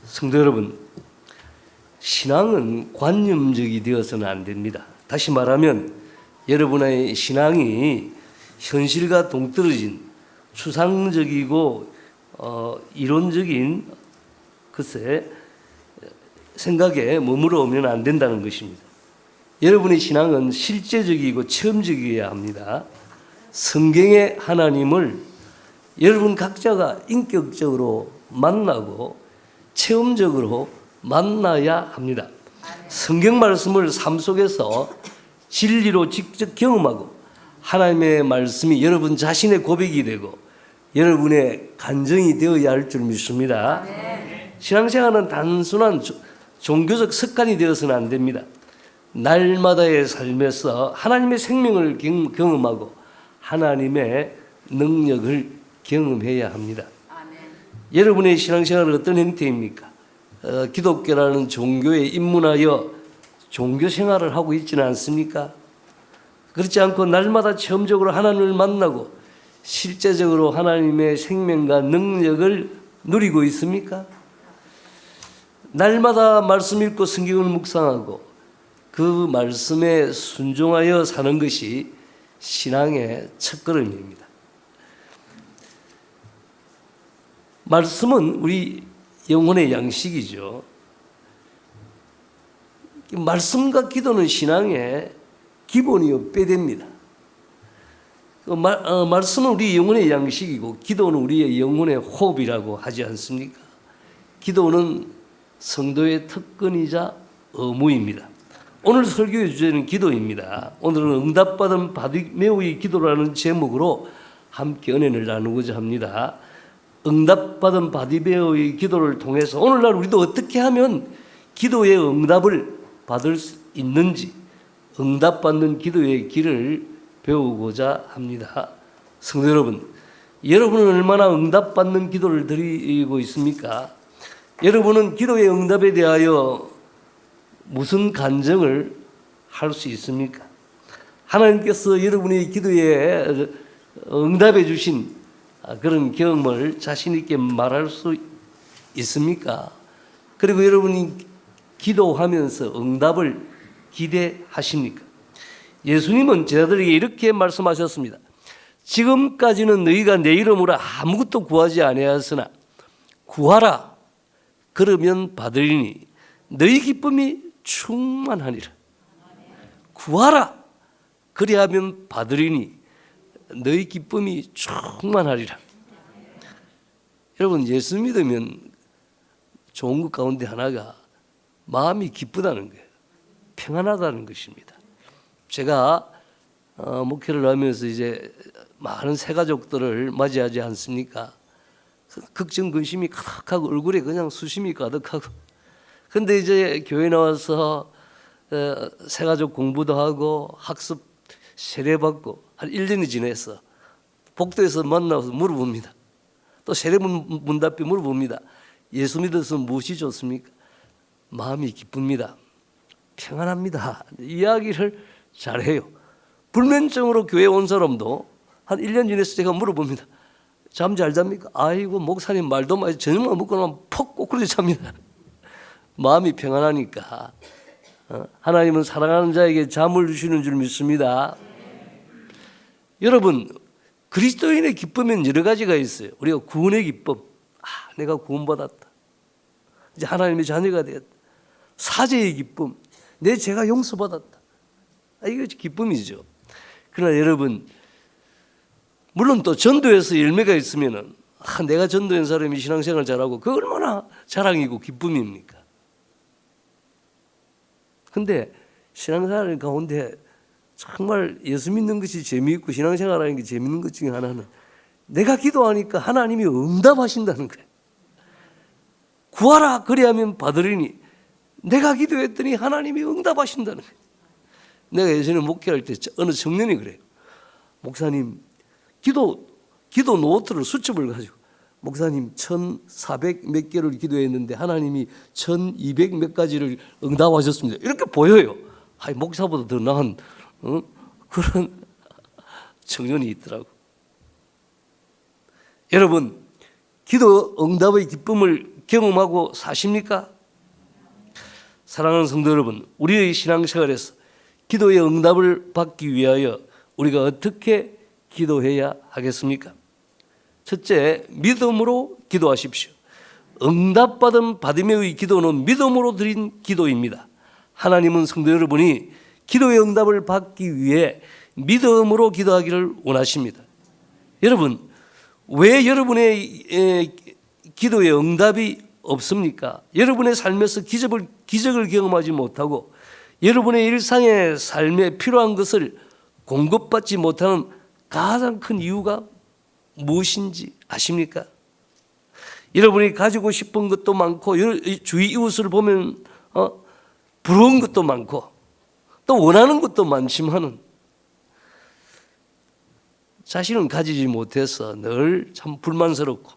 성도 여러분, 신앙은 관념적이 되어서는 안 됩니다. 다시 말하면 여러분의 신앙이 현실과 동떨어진 추상적이고 이론적인 생각에 머무러 오면 안 된다는 것입니다. 여러분의 신앙은 실제적이고 체험적이어야 합니다. 성경의 하나님을 여러분 각자가 인격적으로 만나고 체험적으로 만나야 합니다. 성경 말씀을 삶 속에서 진리로 직접 경험하고 하나님의 말씀이 여러분 자신의 고백이 되고 여러분의 간증이 되어야 할 줄 믿습니다. 신앙생활은 단순한 종교적 습관이 되어서는 안 됩니다. 날마다의 삶에서 하나님의 생명을 경험하고 하나님의 능력을 경험해야 합니다. 여러분의 신앙생활은 어떤 형태입니까? 기독교라는 종교에 입문하여 종교 생활을 하고 있지는 않습니까? 그렇지 않고 날마다 체험적으로 하나님을 만나고 실제적으로 하나님의 생명과 능력을 누리고 있습니까? 날마다 말씀 읽고 성경을 묵상하고 그 말씀에 순종하여 사는 것이 신앙의 첫걸음입니다. 말씀은 우리 영혼의 양식이죠. 말씀과 기도는 신앙의 기본이요 뼈대입니다. 말씀은 우리 영혼의 양식이고 기도는 우리의 영혼의 호흡이라고 하지 않습니까? 기도는 성도의 특권이자 의무입니다. 오늘 설교의 주제는 기도입니다. 오늘은 응답받은 바디메오의 기도라는 제목으로 함께 은혜를 나누고자 합니다. 응답받은 바디메오의 기도를 통해서 오늘날 우리도 어떻게 하면 기도의 응답을 받을 수 있는지 응답받는 기도의 길을 배우고자 합니다. 성도 여러분, 여러분은 얼마나 응답받는 기도를 드리고 있습니까? 여러분은 기도의 응답에 대하여 무슨 간증을 할 수 있습니까? 하나님께서 여러분의 기도에 응답해 주신 그런 경험을 자신 있게 말할 수 있습니까? 그리고 여러분이 기도하면서 응답을 기대하십니까? 예수님은 제자들에게 이렇게 말씀하셨습니다. 지금까지는 너희가 내 이름으로 아무것도 구하지 아니하였으나 구하라 그러면 받으리니 너희 기쁨이 충만하니라. 구하라 그리하면 받으리니 너희 기쁨이 충만하리라. 여러분, 예수 믿으면 좋은 것 가운데 하나가 마음이 기쁘다는 거예요. 평안하다는 것입니다. 제가 목회를 하면서 이제 많은 새가족들을 맞이하지 않습니까? 걱정 근심이 가득하고 얼굴에 그냥 수심이 가득하고, 근데 이제 교회 나와서 새가족 공부도 하고 학습 세례받고 한 1년이 지내서 복도에서 만나서 물어봅니다. 또 세례문답에 물어봅니다. 예수 믿어서 무엇이 좋습니까? 마음이 기쁩니다. 평안합니다. 이야기를 잘해요. 불면증으로 교회 온 사람도 한 1년 지내서 제가 물어봅니다. 잠 잘 잡니까? 아이고 목사님 말도 마요. 저녁만 먹고 나면 퍽 꼬꾸라져 잡니다. 마음이 평안하니까 하나님은 사랑하는 자에게 잠을 주시는 줄 믿습니다. 여러분, 그리스도인의 기쁨은 여러 가지가 있어요. 우리가 구원의 기쁨, 내가 구원받았다, 이제 하나님의 자녀가 되었다. 사죄의 기쁨, 내 죄가 용서받았다. 이거 기쁨이죠. 그러나 여러분, 물론 또 전도에서 열매가 있으면은 내가 전도한 사람이 신앙생활 잘하고 그 얼마나 자랑이고 기쁨입니까? 근데 신앙생활 가운데 정말 예수 믿는 것이 재미있고 신앙생활하는 게 재미있는 것 중에 하나는 내가 기도하니까 하나님이 응답하신다는 거예요. 구하라 그리하면 받으리니 내가 기도했더니 하나님이 응답하신다는 거예요. 내가 예전에 목회할 때 어느 청년이 그래요. 목사님, 기도 노트를 수첩을 가지고 목사님 1400 몇 개를 기도했는데 하나님이 1200 몇 가지를 응답하셨습니다. 이렇게 보여요. 목사보다 더 나은 그런 청년이 있더라고. 여러분, 기도 응답의 기쁨을 경험하고 사십니까? 사랑하는 성도 여러분, 우리의 신앙생활에서 기도의 응답을 받기 위하여 우리가 어떻게 기도해야 하겠습니까? 첫째, 믿음으로 기도하십시오. 응답받은 바디메오의 기도는 믿음으로 드린 기도입니다. 하나님은 성도 여러분이 기도의 응답을 받기 위해 믿음으로 기도하기를 원하십니다. 여러분, 왜 여러분의 기도의 응답이 없습니까? 여러분의 삶에서 기적을 경험하지 못하고 여러분의 일상의 삶에 필요한 것을 공급받지 못하는 가장 큰 이유가 무엇인지 아십니까? 여러분이 가지고 싶은 것도 많고 주위 이웃을 보면 부러운 것도 많고 또 원하는 것도 많지만은 자신은 가지지 못해서 늘 참 불만스럽고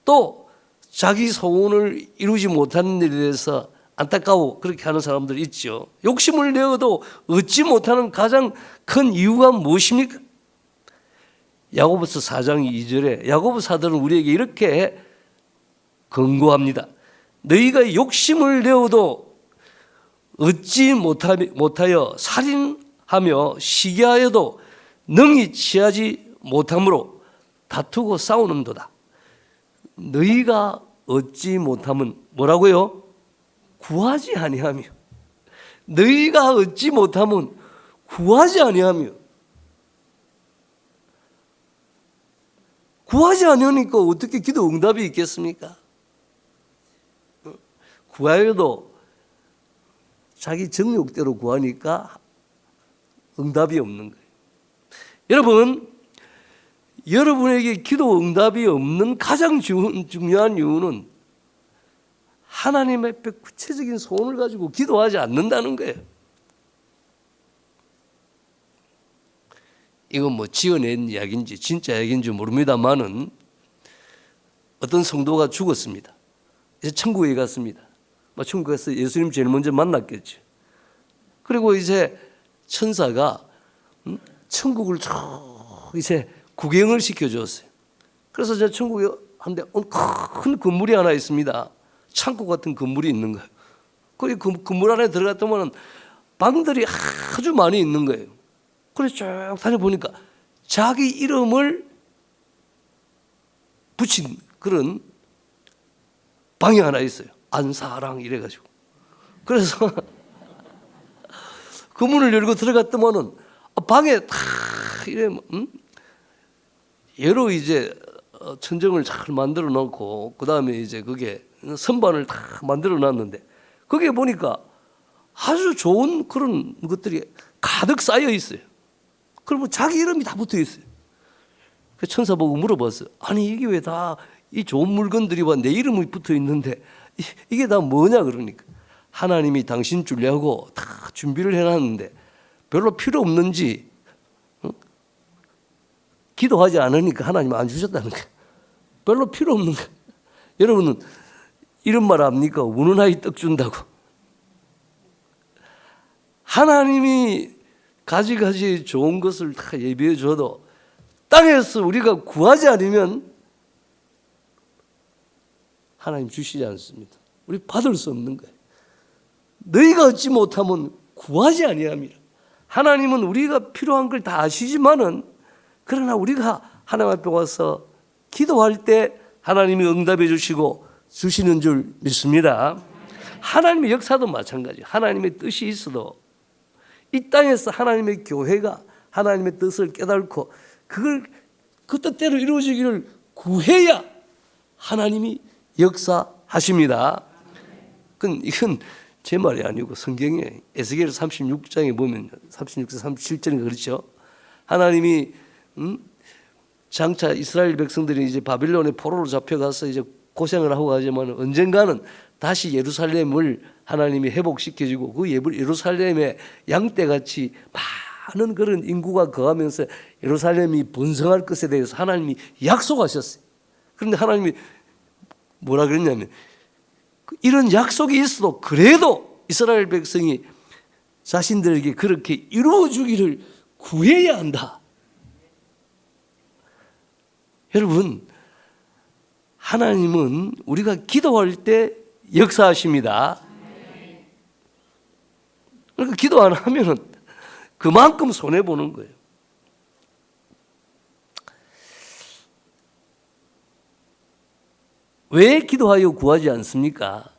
또 자기 소원을 이루지 못하는 일에 대해서 안타까워 그렇게 하는 사람들 있죠. 욕심을 내어도 얻지 못하는 가장 큰 이유가 무엇입니까? 야고보서 4장 2절에 야고보 사도는 우리에게 이렇게 권고합니다. 너희가 욕심을 내어도 얻지 못하여 살인하며 시기하여도 능히 취하지 못함으로 다투고 싸우는도다. 너희가 얻지 못함은 뭐라고요? 구하지 아니하며. 너희가 얻지 못함은 구하지 아니하며. 구하지 않으니까 어떻게 기도 응답이 있겠습니까? 구하여도 자기 정욕대로 구하니까 응답이 없는 거예요. 여러분, 여러분에게 기도 응답이 없는 가장 중요한 이유는 하나님 앞에 구체적인 소원을 가지고 기도하지 않는다는 거예요. 이건 뭐 지어낸 이야기인지 진짜 이야기인지 모릅니다만은 어떤 성도가 죽었습니다. 이제 천국에 갔습니다. 천국에 가서 예수님 제일 먼저 만났겠죠. 그리고 이제 천사가 천국을 쭉 이제 구경을 시켜줬어요. 그래서 제 천국에 한데 큰 건물이 하나 있습니다. 창고 같은 건물이 있는 거예요. 그 건물 안에 들어갔더니 방들이 아주 많이 있는 거예요. 그래서 쭉 다녀보니까 자기 이름을 붙인 그런 방이 하나 있어요. 안사랑 이래가지고. 그래서 그 문을 열고 들어갔더니 방에 다 이래 여러 이제 천정을 잘 만들어 놓고 그 다음에 이제 그게 선반을 다 만들어 놨는데 거기에 보니까 아주 좋은 그런 것들이 가득 쌓여 있어요. 그러면 자기 이름이 다 붙어 있어요. 그 천사 보고 물어봤어요. 아니 이게 왜 다 이 좋은 물건들이 와 내 이름이 붙어 있는데 이게 다 뭐냐 그러니까 하나님이 당신 주려고 다 준비를 해놨는데 별로 필요 없는지 기도하지 않으니까 하나님 안 주셨다는 거예요. 별로 필요 없는 거예요. 여러분은 이런 말 압니까? 우는 아이 떡 준다고. 하나님이 가지가지 좋은 것을 다 예비해 줘도 땅에서 우리가 구하지 않으면 하나님 주시지 않습니다. 우리 받을 수 없는 거예요. 너희가 얻지 못하면 구하지 아니함이라. 하나님은 우리가 필요한 걸 다 아시지만은 그러나 우리가 하나님 앞에 와서 기도할 때 하나님이 응답해 주시고 주시는 줄 믿습니다. 하나님의 역사도 마찬가지예요. 하나님의 뜻이 있어도 이 땅에서 하나님의 교회가 하나님의 뜻을 깨닫고 그걸 그 뜻대로 이루어지기를 구해야 하나님이 역사하십니다. 이건 제 말이 아니고 성경에 에스겔 36장에 보면 36장 37절에 그렇죠. 하나님이 장차 이스라엘 백성들이 이제 바빌론의 포로로 잡혀가서 이제 고생을 하고 가지만 언젠가는 다시 예루살렘을 하나님이 회복시켜주고 그 예루살렘에 양떼같이 많은 그런 인구가 거하면서 예루살렘이 번성할 것에 대해서 하나님이 약속하셨어요. 그런데 하나님이 뭐라 그랬냐면 이런 약속이 있어도 그래도 이스라엘 백성이 자신들에게 그렇게 이루어주기를 구해야 한다. 여러분, 하나님은 우리가 기도할 때 역사하십니다. 그러니까 기도 안 하면은 그만큼 손해보는 거예요. 왜 기도하여 구하지 않습니까?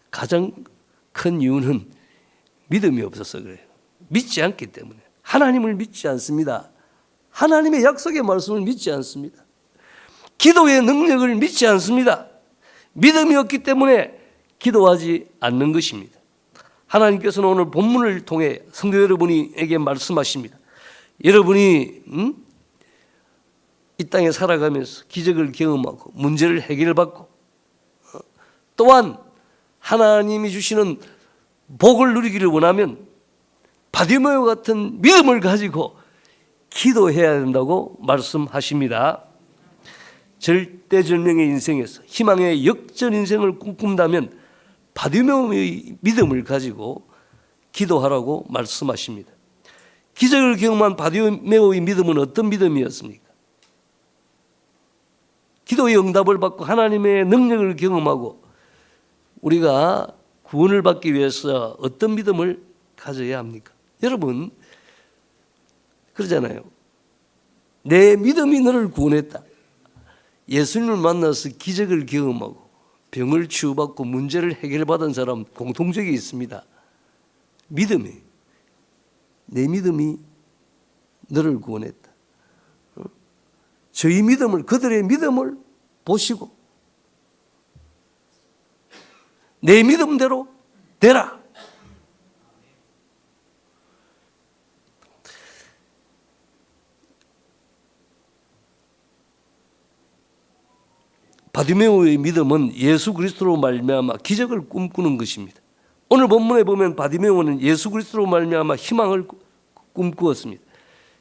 가장 큰 이유는 믿음이 없어서 그래요. 믿지 않기 때문에. 하나님을 믿지 않습니다. 하나님의 약속의 말씀을 믿지 않습니다. 기도의 능력을 믿지 않습니다. 믿음이 없기 때문에 기도하지 않는 것입니다. 하나님께서는 오늘 본문을 통해 성도 여러분에게 말씀하십니다. 여러분이 이 땅에 살아가면서 기적을 경험하고 문제를 해결받고 또한 하나님이 주시는 복을 누리기를 원하면 바디메오 같은 믿음을 가지고 기도해야 된다고 말씀하십니다. 절대절명의 인생에서 희망의 역전 인생을 꿈꾼다면 바디메오의 믿음을 가지고 기도하라고 말씀하십니다. 기적을 경험한 바디메오의 믿음은 어떤 믿음이었습니까? 기도의 응답을 받고 하나님의 능력을 경험하고 우리가 구원을 받기 위해서 어떤 믿음을 가져야 합니까? 여러분 그러잖아요. 내 믿음이 너를 구원했다. 예수님을 만나서 기적을 경험하고 병을 치유받고 문제를 해결받은 사람 공통적이 있습니다. 믿음이. 내 믿음이 너를 구원했다. 저희 믿음을, 그들의 믿음을 보시고 내 믿음대로 되라. 바디메오의 믿음은 예수 그리스도로 말미암아 기적을 꿈꾸는 것입니다. 오늘 본문에 보면 바디메오는 예수 그리스도로 말미암아 희망을 꿈꾸었습니다.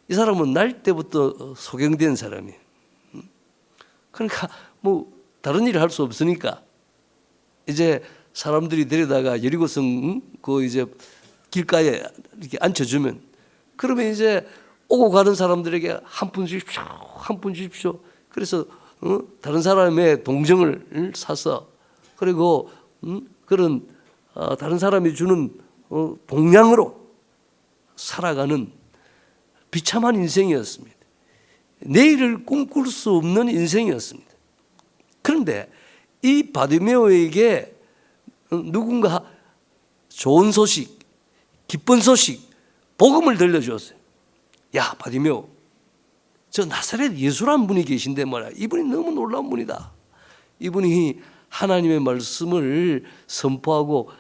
이 사람은 날 때부터 소경된 사람이에요. 그러니까 뭐 다른 일을 할 수 없으니까 이제 사람들이 데려다가 여리고성 그 이제 길가에 이렇게 앉혀주면 그러면 이제 오고 가는 사람들에게 한 푼 주십시오, 한 푼 주십시오. 그래서 다른 사람의 동정을 사서 그리고 그런 다른 사람이 주는 동량으로 살아가는 비참한 인생이었습니다. 내일을 꿈꿀 수 없는 인생이었습니다. 그런데 이 바디메오에게 누군가 좋은 소식, 기쁜 소식, 복음을 들려주었어요. 야, 바디메오, 저 나사렛 예수라는 분이 계신데 말이야. 이분이 너무 놀라운 분이다. 이분이 하나님의 말씀을 선포하고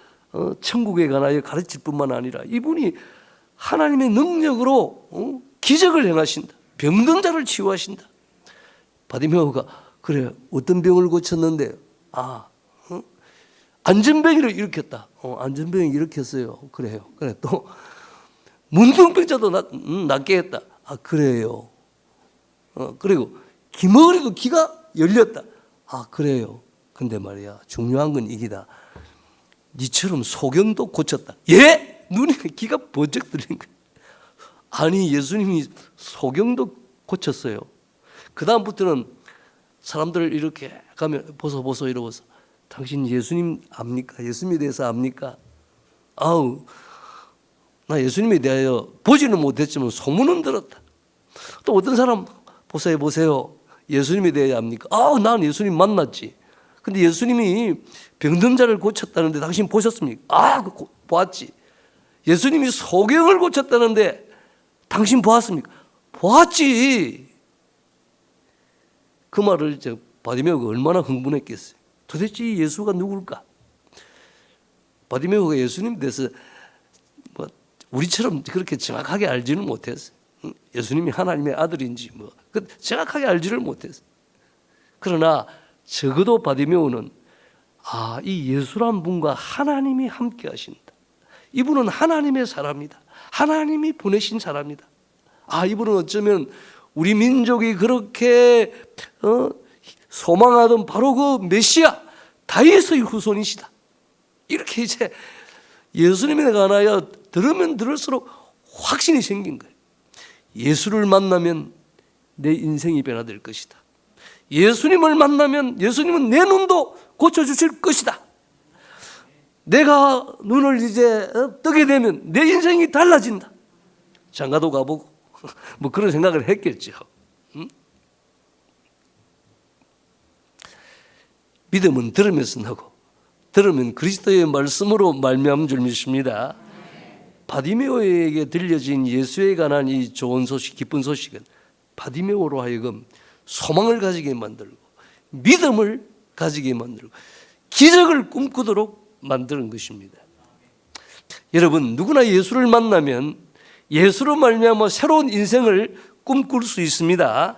천국에 관하여 가르칠 뿐만 아니라 이분이 하나님의 능력으로 기적을 행하신다. 병든 자를 치유하신다. 바디메오가 그래 어떤 병을 고쳤는데 안전병이를 일으켰다. 안전병이 일으켰어요. 그래요. 그래 또 문둥병자도 낫게 했다. 그래요. 그리고 기머리도 귀가 열렸다. 그래요. 근데 말이야 중요한 건 이기다. 니처럼 소경도 고쳤다. 예? 눈에 귀가 번쩍 들린 거야. 아니 예수님이 소경도 고쳤어요. 그 다음부터는 사람들을 이렇게 가면 보소 이러고서 당신 예수님 압니까? 예수님에 대해서 압니까? 나 예수님에 대하여 보지는 못했지만 소문은 들었다. 또 어떤 사람 보세요. 예수님에 대해 압니까? 난 예수님 만났지. 근데 예수님이 병든 자를 고쳤다는데 당신 보셨습니까? 보았지. 예수님이 소경을 고쳤다는데 당신 보았습니까? 보았지. 그 말을 바디메오가 얼마나 흥분했겠어요. 도대체 예수가 누굴까? 바디메오가 예수님 대해서 우리처럼 그렇게 정확하게 알지는 못했어요. 예수님이 하나님의 아들인지 정확하게 알지를 못했어요. 그러나 적어도 바디메오는 이 예수란 분과 하나님이 함께 하신다. 이분은 하나님의 사람이다. 하나님이 보내신 사람이다. 이분은 어쩌면 우리 민족이 그렇게 소망하던 바로 그 메시아 다윗의 후손이시다. 이렇게 이제 예수님에 관하여 들으면 들을수록 확신이 생긴 거예요. 예수를 만나면 내 인생이 변화될 것이다. 예수님을 만나면 예수님은 내 눈도 고쳐주실 것이다. 내가 눈을 이제 뜨게 되면 내 인생이 달라진다. 장가도 가보고 뭐 그런 생각을 했겠죠. 믿음은 들으면서 나고 들으면 그리스도의 말씀으로 말미암은 줄 믿습니다. 바디메오에게 들려진 예수에 관한 이 좋은 소식, 기쁜 소식은 바디메오로 하여금 소망을 가지게 만들고 믿음을 가지게 만들고 기적을 꿈꾸도록 만드는 것입니다. 여러분, 누구나 예수를 만나면 예수로 말미암아 새로운 인생을 꿈꿀 수 있습니다.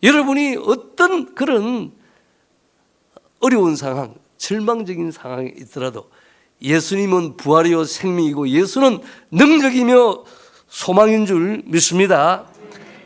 여러분이 어떤 그런 어려운 상황, 절망적인 상황에 있더라도 예수님은 부활이요 생명이고 예수는 능력이며 소망인 줄 믿습니다.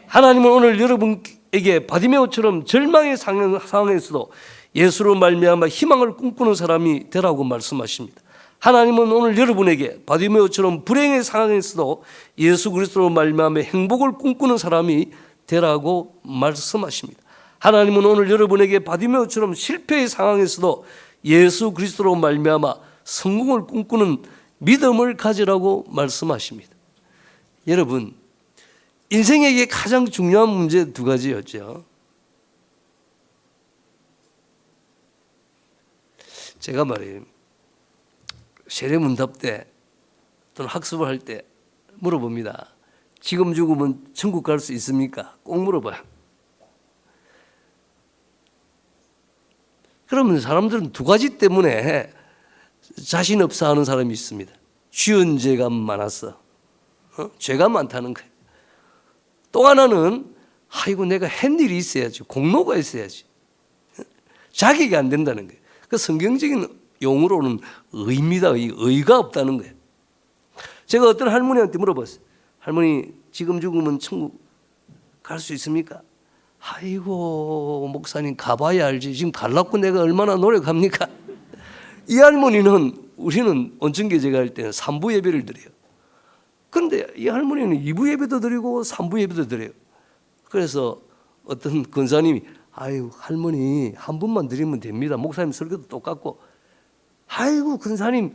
하나님은 오늘 여러분에게 바디메오처럼 절망의 상황에서도 예수로 말미암아 희망을 꿈꾸는 사람이 되라고 말씀하십니다. 하나님은 오늘 여러분에게 바디메오처럼 불행의 상황에서도 예수 그리스도로 말미암아 행복을 꿈꾸는 사람이 되라고 말씀하십니다. 하나님은 오늘 여러분에게 바디메오처럼 실패의 상황에서도 예수 그리스도로 말미암아 성공을 꿈꾸는 믿음을 가지라고 말씀하십니다. 여러분, 인생에게 가장 중요한 문제 두 가지였죠. 제가 말이에요, 세례문답 때 또는 학습을 할 때 물어봅니다. 지금 죽으면 천국 갈 수 있습니까? 꼭 물어봐요. 그러면 사람들은 두 가지 때문에 자신 없어 하는 사람이 있습니다. 지은 죄가 많았어. 죄가 많다는 거예요. 또 하나는 아이고 내가 한 일이 있어야지. 공로가 있어야지. 자격이 안 된다는 거예요. 그 성경적인 용어로는 의입니다. 의가 없다는 거예요. 제가 어떤 할머니한테 물어봤어요. 할머니, 지금 죽으면 천국 갈 수 있습니까? 아이고 목사님, 가봐야 알지. 지금 가려고 내가 얼마나 노력합니까? 이 할머니는, 우리는 온천교제가 할 때는 3부 예배를 드려요. 그런데 이 할머니는 2부 예배도 드리고 3부 예배도 드려요. 그래서 어떤 권사님이 아유 할머니 한 분만 드리면 됩니다. 목사님 설교도 똑같고. 아이고 권사님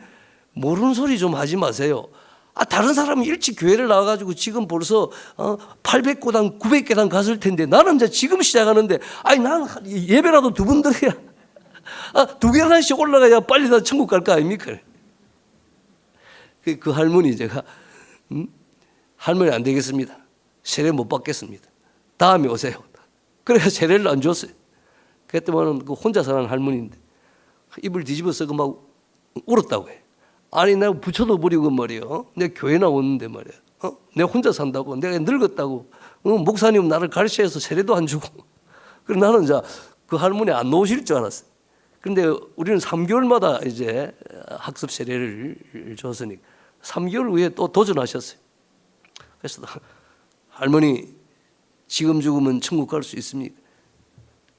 모르는 소리 좀 하지 마세요. 다른 사람은 일찍 교회를 나와가지고 지금 벌써 800고당 900개당 갔을 텐데 나는 이제 지금 시작하는데 아니 나는 예배라도 두 번 드려야 2계단씩 올라가야 빨리 다 천국 갈 거 아닙니까? 그 할머니 제가 할머니 안 되겠습니다. 세례 못 받겠습니다. 다음에 오세요. 그래서 세례를 안 줬어요. 그때만은 그 혼자 사는 할머니인데 입을 뒤집어서 막 울었다고 해. 아니 내가 부쳐도 버리고 말이요. 내가 교회 나오는데 말이야. 내가 혼자 산다고. 내가 늙었다고. 목사님 나를 가르쳐서 세례도 안 주고. 그래서 나는 이제 그 할머니 안 놓으실 줄 알았어요. 그런데 우리는 3개월마다 이제 학습 세례를 줬으니까 3개월 후에 또 도전하셨어요. 그래서 할머니 지금 죽으면 천국 갈 수 있습니까?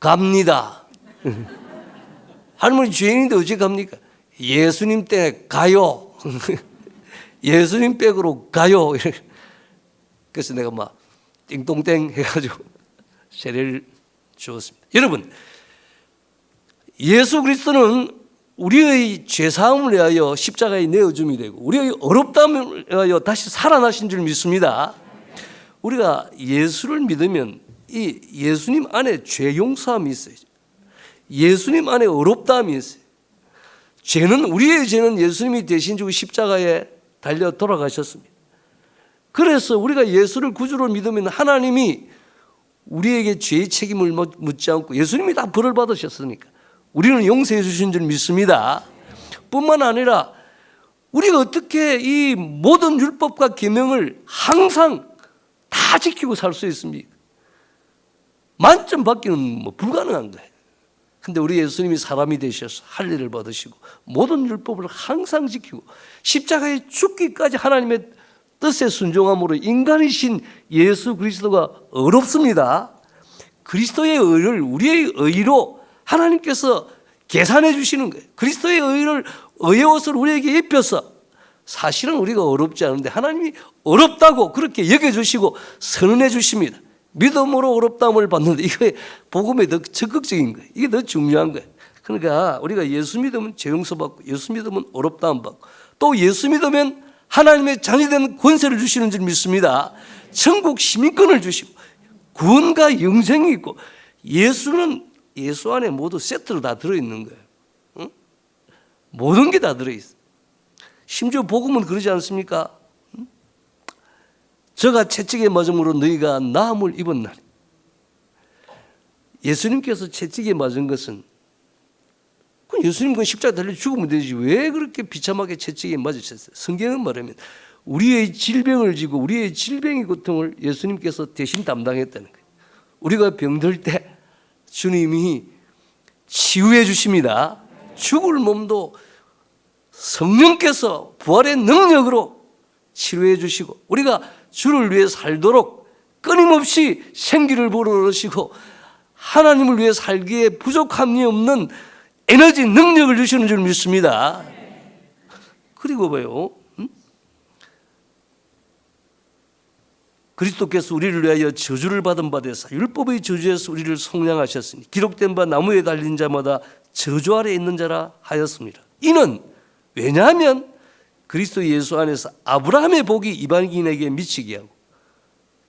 갑니다. 할머니 죄인인데 어찌 갑니까? 예수님 때 가요. 예수님 백으로 가요. 그래서 내가 막 띵동땡 해가지고 세례를 주었습니다. 여러분, 예수 그리스도는 우리의 죄사함을 위하여 십자가에 내어줌이 되고 우리의 어렵다함을 위하여 다시 살아나신 줄 믿습니다. 우리가 예수를 믿으면 이 예수님 안에 죄 용서함이 있어요. 예수님 안에 어렵다함이 있어요. 우리의 죄는 예수님이 대신 지고 십자가에 달려 돌아가셨습니다. 그래서 우리가 예수를 구주로 믿으면 하나님이 우리에게 죄의 책임을 묻지 않고 예수님이 다 벌을 받으셨으니까 우리는 용서해 주신 줄 믿습니다. 뿐만 아니라 우리가 어떻게 이 모든 율법과 계명을 항상 다 지키고 살 수 있습니까? 만점 받기는 불가능한 거예요. 근데 우리 예수님이 사람이 되셔서 할 일을 받으시고 모든 율법을 항상 지키고 십자가에 죽기까지 하나님의 뜻에 순종함으로 인간이신 예수 그리스도가 어렵습니다. 그리스도의 의를 우리의 의로 하나님께서 계산해 주시는 거예요. 그리스도의 의의 옷을 우리에게 입혀서 사실은 우리가 어렵지 않은데 하나님이 어렵다고 그렇게 여겨주시고 선언해 주십니다. 믿음으로 어렵다함을 받는다. 이게 복음의 더 적극적인 거예요. 이게 더 중요한 거예요. 그러니까 우리가 예수 믿으면 죄 용서받고, 예수 믿으면 어렵다함 받고, 또 예수 믿으면 하나님의 자녀된 권세를 주시는 줄 믿습니다. 천국 시민권을 주시고 구원과 영생이 있고, 예수는 예수 안에 모두 세트로 다 들어있는 거예요. 응? 모든 게 다 들어있어요. 심지어 복음은 그러지 않습니까? 응? 저가 채찍에 맞음으로 너희가 나음을 입었나니. 예수님께서 채찍에 맞은 것은, 예수님 그 십자가 달려 죽으면 되지 왜 그렇게 비참하게 채찍에 맞으셨어요? 성경은 말하면 우리의 질병을 지고 우리의 질병의 고통을 예수님께서 대신 담당했다는 거예요. 우리가 병들 때 주님이 치유해 주십니다. 죽을 몸도 성령께서 부활의 능력으로 치료해 주시고, 우리가 주를 위해 살도록 끊임없이 생기를 불어넣으시고 하나님을 위해 살기에 부족함이 없는 에너지 능력을 주시는 줄 믿습니다. 그리고 봐요, 그리스도께서 우리를 위하여 저주를 받은 바 되사 율법의 저주에서 우리를 속량하셨으니 기록된 바 나무에 달린 자마다 저주 아래 있는 자라 하였습니다. 이는 왜냐하면 그리스도 예수 안에서 아브라함의 복이 이방인에게 미치게 하고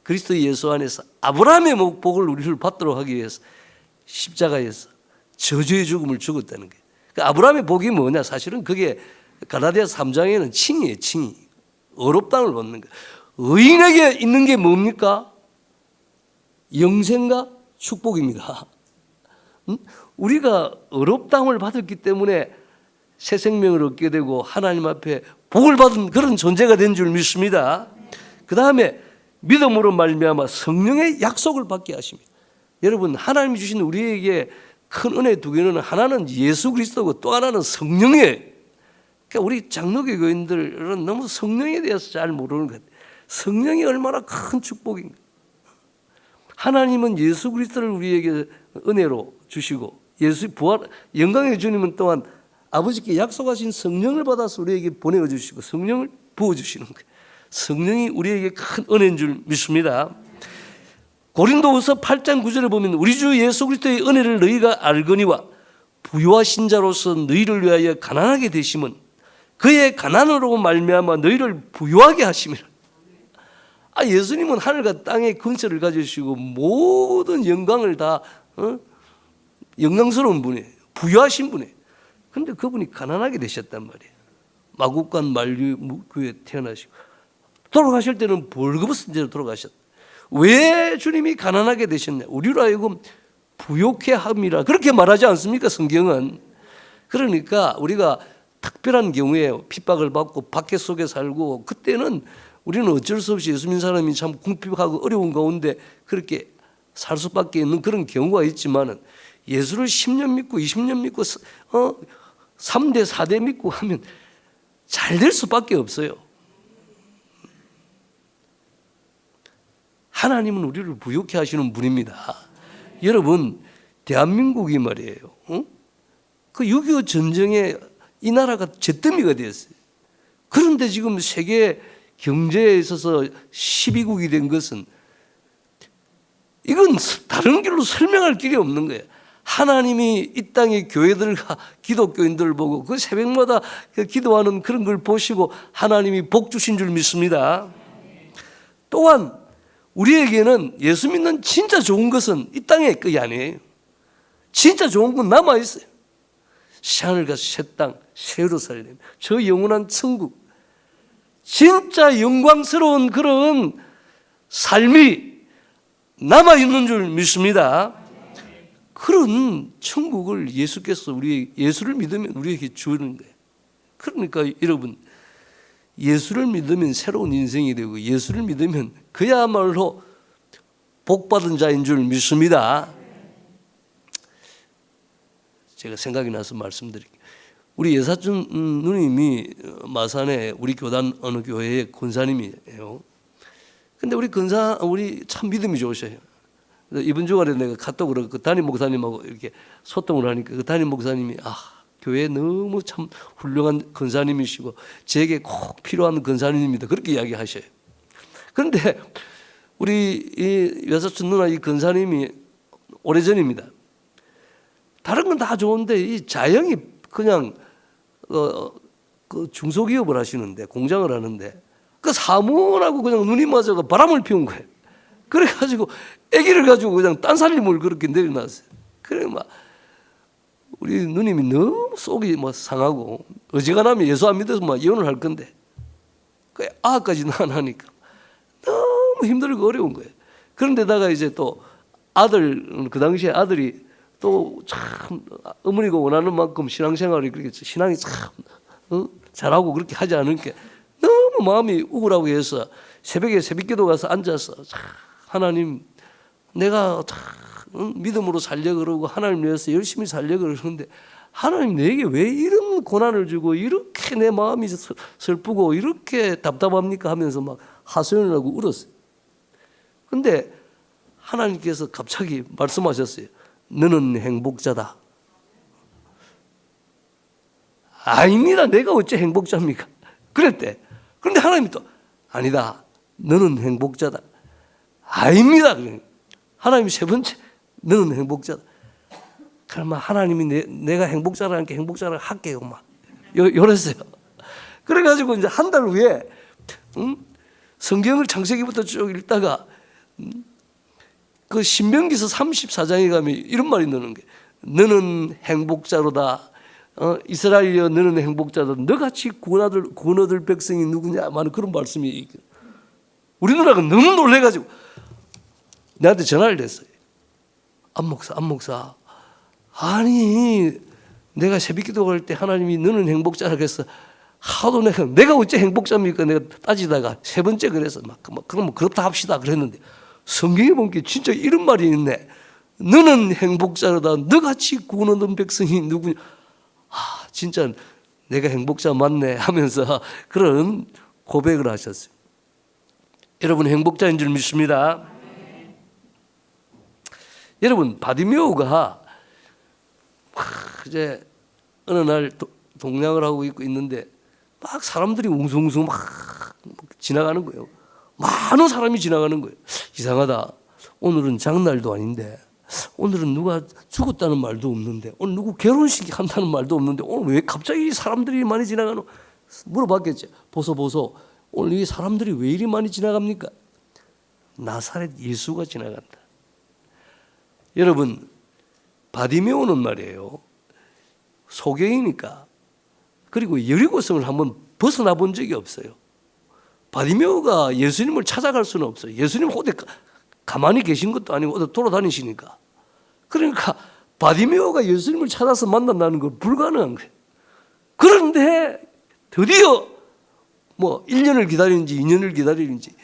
그리스도 예수 안에서 아브라함의 복을 우리를 받도록 하기 위해서 십자가에서 저주의 죽음을 죽었다는 거예요. 그러니까 아브라함의 복이 뭐냐? 사실은 그게 갈라디아 3장에는 칭이에요. 칭이. 어렵다을 얻는 거예요. 의인에게 있는 게 뭡니까? 영생과 축복입니다. 우리가 어렵다함을 받았기 때문에 새 생명을 얻게 되고 하나님 앞에 복을 받은 그런 존재가 된 줄 믿습니다. 그 다음에 믿음으로 말미암아 성령의 약속을 받게 하십니다. 여러분, 하나님이 주신 우리에게 큰 은혜 두 개는, 하나는 예수 그리스도고 또 하나는 성령이에요. 그러니까 우리 장로교 교인들은 너무 성령에 대해서 잘 모르는 것 같아요. 성령이 얼마나 큰 축복인가. 하나님은 예수 그리스도를 우리에게 은혜로 주시고, 예수 부활 영광의 주님은 또한 아버지께 약속하신 성령을 받아서 우리에게 보내주시고 성령을 부어주시는 거예요. 성령이 우리에게 큰 은혜인 줄 믿습니다. 고린도후서 8장 9절을 보면 우리 주 예수 그리스도의 은혜를 너희가 알거니와 부유하신 자로서 너희를 위하여 가난하게 되심은 그의 가난으로 말미암아 너희를 부유하게 하심이라. 예수님은 하늘과 땅의 근세를 가지시고 모든 영광을 다 영광스러운 분이에요. 부유하신 분이에요. 그런데 그분이 가난하게 되셨단 말이에요. 마국간 만류교에 태어나시고 돌아가실 때는 벌금을 쓴 채로 돌아가셨다. 왜 주님이 가난하게 되셨냐? 우리로 하여금 부욕해 함이라 그렇게 말하지 않습니까? 성경은. 그러니까 우리가 특별한 경우에 핍박을 받고 박해 속에 살고, 그때는 우리는 어쩔 수 없이 예수 믿는 사람이 참 궁핍하고 어려운 가운데 그렇게 살 수밖에 없는 그런 경우가 있지만은, 예수를 10년 믿고 20년 믿고 3대 4대 믿고 하면 잘 될 수밖에 없어요. 하나님은 우리를 부유케 하시는 분입니다. 여러분, 대한민국이 말이에요. 그 6.25 전쟁에 이 나라가 잿더미가 되었어요. 그런데 지금 세계 경제에 있어서 12국이 된 것은, 이건 다른 길로 설명할 길이 없는 거예요. 하나님이 이 땅의 교회들과 기독교인들을 보고 그 새벽마다 기도하는 그런 걸 보시고 하나님이 복 주신 줄 믿습니다. 또한 우리에게는 예수 믿는 진짜 좋은 것은 이 땅의 끝이 아니에요. 진짜 좋은 건 남아있어요. 새하늘과 새 땅, 새 예루살렘, 저 영원한 천국, 진짜 영광스러운 그런 삶이 남아있는 줄 믿습니다. 그런 천국을 예수께서 예수를 믿으면 우리에게 주는 거예요. 그러니까 여러분, 예수를 믿으면 새로운 인생이 되고 예수를 믿으면 그야말로 복받은 자인 줄 믿습니다. 제가 생각이 나서 말씀드릴게요. 우리 예사준 누님이 마산에 우리 교단 어느 교회의 권사님이에요. 근데 우리 참 믿음이 좋으셔요. 이번 주말에 내가 카톡으로 그 담임 목사님하고 이렇게 소통을 하니까 그 담임 목사님이 교회 너무 참 훌륭한 권사님이시고 제게 꼭 필요한 권사님입니다. 그렇게 이야기하셔요. 그런데 우리 이 외사촌 누나 이 근사님이 오래전입니다. 다른 건 다 좋은데 이 자영이 그냥 그 중소기업을 하시는데 공장을 하는데 그 사무원하고 그냥 눈이 맞아가 바람을 피운 거예요. 그래가지고 아기를 가지고 그냥 딴살림을 그렇게 내려놨어요. 그래 막 우리 누님이 너무 속이 뭐 상하고 어지간하면 예수 안 믿어서 막 이혼을 할 건데 그 아까지 낳으니까 너무 힘들고 어려운 거예요. 그런데다가 이제 또 아들 그 당시에 아들이 또 참 어머니가 원하는 만큼 신앙생활을 그렇게 신앙이 참 잘하고 그렇게 하지 않으니까 너무 마음이 우울하고 해서 새벽에 새벽기도 가서 앉아서 하나님 내가 믿음으로 살려 그러고 하나님 위해서 열심히 살려 그러는데 하나님 내게 왜 이런 고난을 주고 이렇게 내 마음이 슬프고 이렇게 답답합니까 하면서 막 하소연을 하고 울었어요. 근데 하나님께서 갑자기 말씀하셨어요. 너는 행복자다. 아닙니다. 내가 어째 행복자입니까? 그랬대. 그런데 하나님이 또 아니다. 너는 행복자다. 아닙니다. 하나님이 세 번째 너는 행복자다. 그러면 하나님이 내가 행복자라는 게 행복자를 할게요. 막 이랬어요. 그래가지고 이제 한 달 후에 성경을 창세기부터 쭉 읽다가 그 신명기서 34장에 가면 이런 말이 나오는 게 너는 행복자로다. 이스라엘이여 너는 행복자다. 너같이 구원 얻을 백성이 누구냐 하는 그런 말씀이 우리 누나가 너무 놀래가지고 나한테 전화를 했어요. 안 목사 아니 내가 새벽기도 할 때 하나님이 너는 행복자라고 해서 하도 내가 어째 행복자입니까? 내가 따지다가 세 번째 그래서 그럼 그렇다 합시다 그랬는데 성경에 보니까 진짜 이런 말이 있네. 너는 행복자로다. 너같이 구원 얻은 백성이 누구냐. 진짜 내가 행복자 맞네 하면서 그런 고백을 하셨어요. 여러분 행복자인 줄 믿습니다. 여러분 바디메오가 이제 어느 날 동냥을 하고 있는데 막 사람들이 웅성웅성 막 지나가는 거예요. 많은 사람이 지나가는 거예요. 이상하다. 오늘은 장날도 아닌데 오늘은 누가 죽었다는 말도 없는데 오늘 누구 결혼식 한다는 말도 없는데 오늘 왜 갑자기 사람들이 많이 지나가노? 물어봤겠지. 보소 오늘 이 사람들이 왜 이리 많이 지나갑니까? 나사렛 예수가 지나간다. 여러분 바디메오는 말이에요. 소경이니까 그리고 여리고성을 한번 벗어나 본 적이 없어요. 바디메오가 예수님을 찾아갈 수는 없어요. 예수님 어디 가만히 계신 것도 아니고 어디 돌아다니시니까. 그러니까 바디메오가 예수님을 찾아서 만난다는 건 불가능한 거예요. 그런데 드디어 뭐 1년을 기다리는지 2년을 기다리는지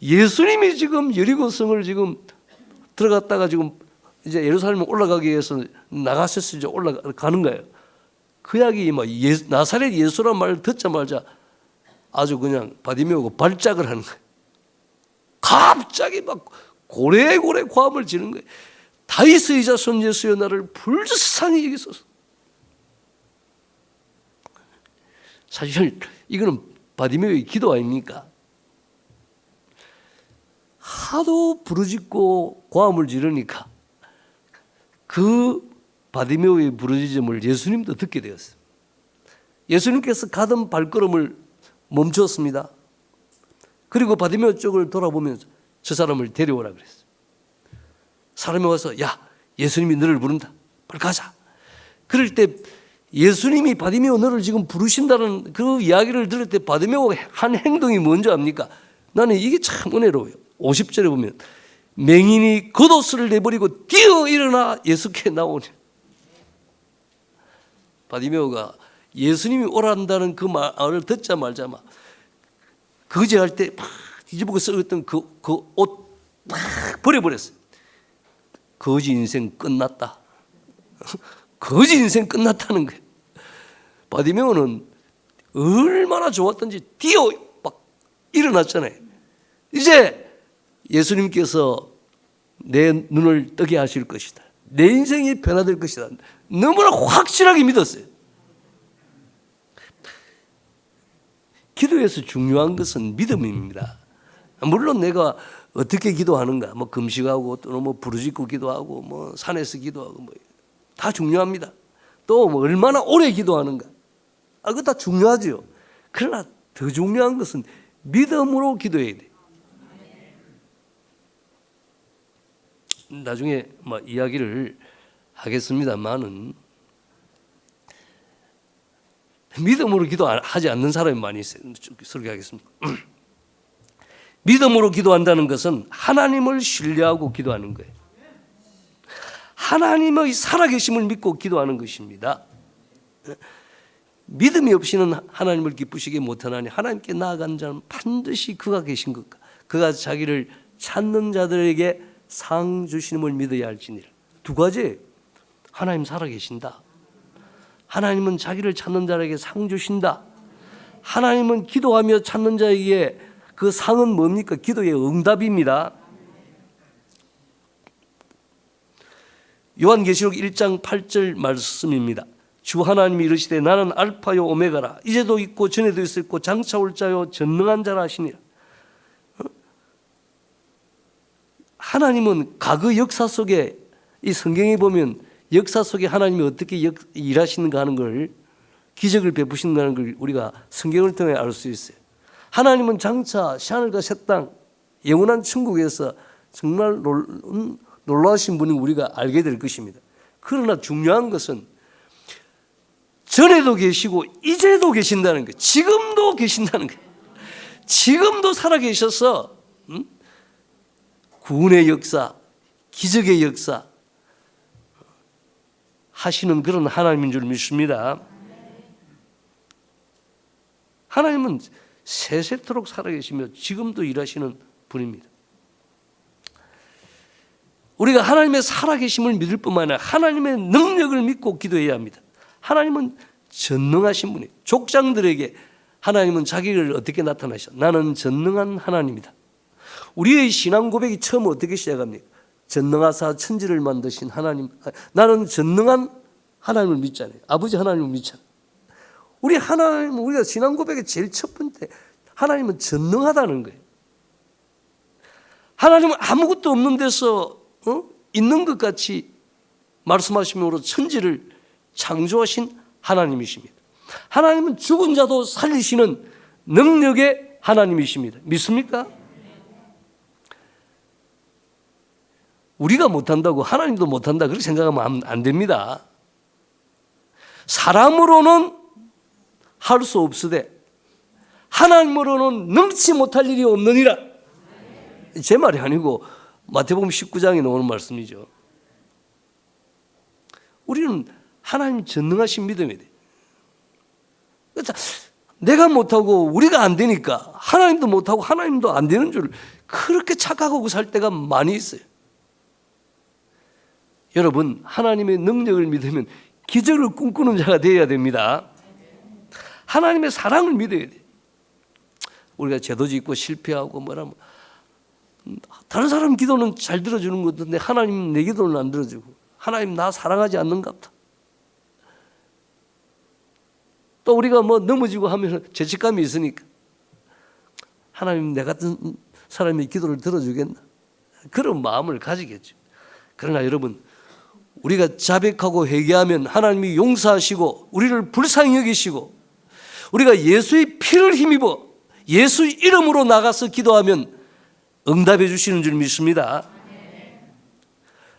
예수님이 지금 여리고성을 지금 들어갔다가 지금 이제 예루살렘에 올라가기 위해서 나가셔서 이제 올라가는 거예요. 그 이야기 막 나사렛 예수란 말을 듣자마자 아주 그냥 바디메오가 발작을 하는 거예요. 갑자기 막 고래고래 고함을 지는 거예요. 다윗의 자손 예수여 나를 불쌍히 여기소서. 사실 이거는 바디메오의 기도 아닙니까? 하도 부르짖고 고함을 지르니까 그 바디메오의 부르짖음을 예수님도 듣게 되었어요. 예수님께서 가던 발걸음을 멈췄습니다. 그리고 바디메오 쪽을 돌아보면서 저 사람을 데려오라 그랬어요. 사람이 와서 야 예수님이 너를 부른다. 빨리 가자. 그럴 때 예수님이 바디메오 너를 지금 부르신다는 그 이야기를 들을 때 바디메오가 한 행동이 뭔지 압니까? 나는 이게 참 은혜로워요. 50절에 보면 맹인이 겉옷을 내버리고 뛰어 일어나 예수께 나오니. 바디메오가 예수님이 오란다는 그 말을 듣자마자 막 거지할 때 막 뒤집어 쓰였던 그 옷 막 버려버렸어요. 거지 인생 끝났다. 거지 인생 끝났다는 거예요. 바디메오는 얼마나 좋았던지 뛰어 막 일어났잖아요. 이제 예수님께서 내 눈을 뜨게 하실 것이다. 내 인생이 변화될 것이다. 너무나 확실하게 믿었어요. 기도에서 중요한 것은 믿음입니다. 물론 내가 어떻게 기도하는가, 뭐 금식하고 또는 뭐 부르짖고 기도하고 뭐 산에서 기도하고 뭐 다 중요합니다. 또 뭐 얼마나 오래 기도하는가, 그거 다 중요하죠. 그러나 더 중요한 것은 믿음으로 기도해야 돼. 나중에 뭐 이야기를 하겠습니다만은 믿음으로 기도하지 않는 사람이 많이 있어요. 설교하겠습니다. 믿음으로 기도한다는 것은 하나님을 신뢰하고 기도하는 거예요. 하나님의 살아계심을 믿고 기도하는 것입니다. 믿음이 없이는 하나님을 기쁘시게 못하나니 하나님께 나아간 자는 반드시 그가 계신 것과 그가 자기를 찾는 자들에게 상 주시는을 믿어야 할지니라. 두 가지. 하나님 살아계신다. 하나님은 자기를 찾는 자에게 상 주신다. 하나님은 기도하며 찾는 자에게 그 상은 뭡니까? 기도의 응답입니다. 요한계시록 1장 8절 말씀입니다. 주 하나님이 이르시되 나는 알파요 오메가라. 이제도 있고 전에도 있었고 장차 올 자요 전능한 자라 하시니라. 하나님은 과거 역사 속에, 이 성경에 보면 역사 속에 하나님이 어떻게 일하시는가 하는 걸, 기적을 베푸시는가 하는 걸 우리가 성경을 통해 알 수 있어요. 하나님은 장차 새하늘과 새 땅, 영원한 천국에서 정말 놀라우신 분이 우리가 알게 될 것입니다. 그러나 중요한 것은 전에도 계시고 이제도 계신다는 거예요. 지금도 계신다는 거예요. 지금도 살아계셔서 구원의 역사, 기적의 역사 하시는 그런 하나님인 줄 믿습니다. 하나님은 세세토록 살아계시며 지금도 일하시는 분입니다. 우리가 하나님의 살아계심을 믿을 뿐만 아니라 하나님의 능력을 믿고 기도해야 합니다. 하나님은 전능하신 분이에요. 족장들에게 하나님은 자기를 어떻게 나타나셔? 나는 전능한 하나님이다. 우리의 신앙 고백이 처음 어떻게 시작합니까? 전능하사 천지를 만드신 하나님, 나는 전능한 하나님을 믿잖아요. 아버지 하나님을 믿잖아요. 우리 하나님, 우리가 신앙 고백의 제일 첫 번째, 하나님은 전능하다는 거예요. 하나님은 아무것도 없는 데서 있는 것 같이 말씀하심으로 천지를 창조하신 하나님이십니다. 하나님은 죽은 자도 살리시는 능력의 하나님이십니다. 믿습니까? 우리가 못한다고 하나님도 못한다 그렇게 생각하면 안 됩니다. 사람으로는 할 수 없으되 하나님으로는 능치 못할 일이 없느니라. 제 말이 아니고 마태복음 19장에 나오는 말씀이죠. 우리는 하나님 전능하신 믿음이 돼. 내가 못하고 우리가 안 되니까 하나님도 못하고 하나님도 안 되는 줄 그렇게 착각하고 살 때가 많이 있어요. 여러분, 하나님의 능력을 믿으면 기적을 꿈꾸는 자가 되어야 됩니다. 하나님의 사랑을 믿어야 돼. 우리가 제도 짓고 실패하고 뭐라면 다른 사람 기도는 잘 들어주는 것 같은데 하나님 내 기도는 안 들어주고, 하나님 나 사랑하지 않는가 보다. 또 우리가 뭐 넘어지고 하면 죄책감이 있으니까 하나님 내 같은 사람이 기도를 들어주겠나, 그런 마음을 가지겠죠. 그러나 여러분, 우리가 자백하고 회개하면 하나님이 용서하시고 우리를 불쌍히 여기시고, 우리가 예수의 피를 힘입어 예수 이름으로 나가서 기도하면 응답해 주시는 줄 믿습니다.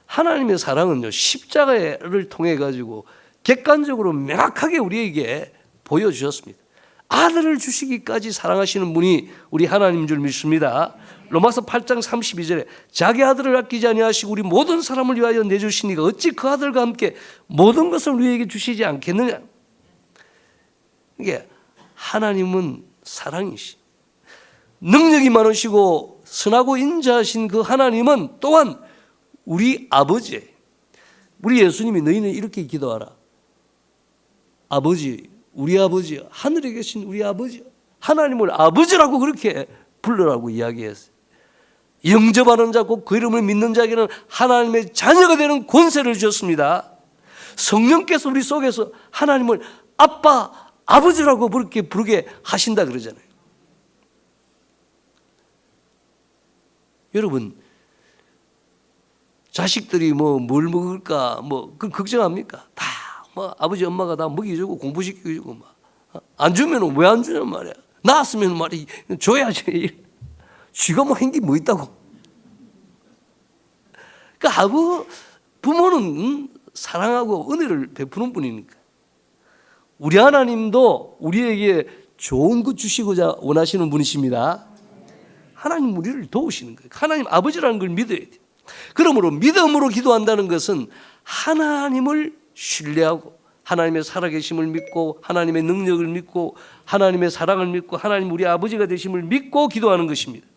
하나님의 사랑은요, 십자가를 통해 가지고 객관적으로 명확하게 우리에게 보여주셨습니다. 아들을 주시기까지 사랑하시는 분이 우리 하나님인 줄 믿습니다. 로마서 8장 32절에 자기 아들을 아끼지 아니하시고 우리 모든 사람을 위하여 내주시니가 어찌 그 아들과 함께 모든 것을 우리에게 주시지 않겠느냐. 이게 하나님은 사랑이시, 능력이 많으시고 선하고 인자하신 그 하나님은 또한 우리 아버지예요. 우리 예수님이 너희는 이렇게 기도하라. 아버지, 우리 아버지, 하늘에 계신 우리 아버지, 하나님을 아버지라고 그렇게 불러라고 이야기했어요. 영접하는 자, 곧 그 이름을 믿는 자에게는 하나님의 자녀가 되는 권세를 주셨습니다. 성령께서 우리 속에서 하나님을 아빠, 아버지라고 그렇게 부르게 하신다 그러잖아요. 여러분, 자식들이 뭘 먹을까 그 걱정합니까? 다 아버지 엄마가 다 먹이주고 공부시켜주고 안 주면 왜 안 주냔 말이야. 낳았으면 말이 줘야지. 쥐가 행기 뭐 있다고. 그러니까 부모는 사랑하고 은혜를 베푸는 분이니까. 우리 하나님도 우리에게 좋은 것 주시고자 원하시는 분이십니다. 하나님 우리를 도우시는 거예요. 하나님 아버지라는 걸 믿어야 돼요. 그러므로 믿음으로 기도한다는 것은 하나님을 신뢰하고 하나님의 살아계심을 믿고 하나님의 능력을 믿고 하나님의 사랑을 믿고 하나님 우리 아버지가 되심을 믿고 기도하는 것입니다.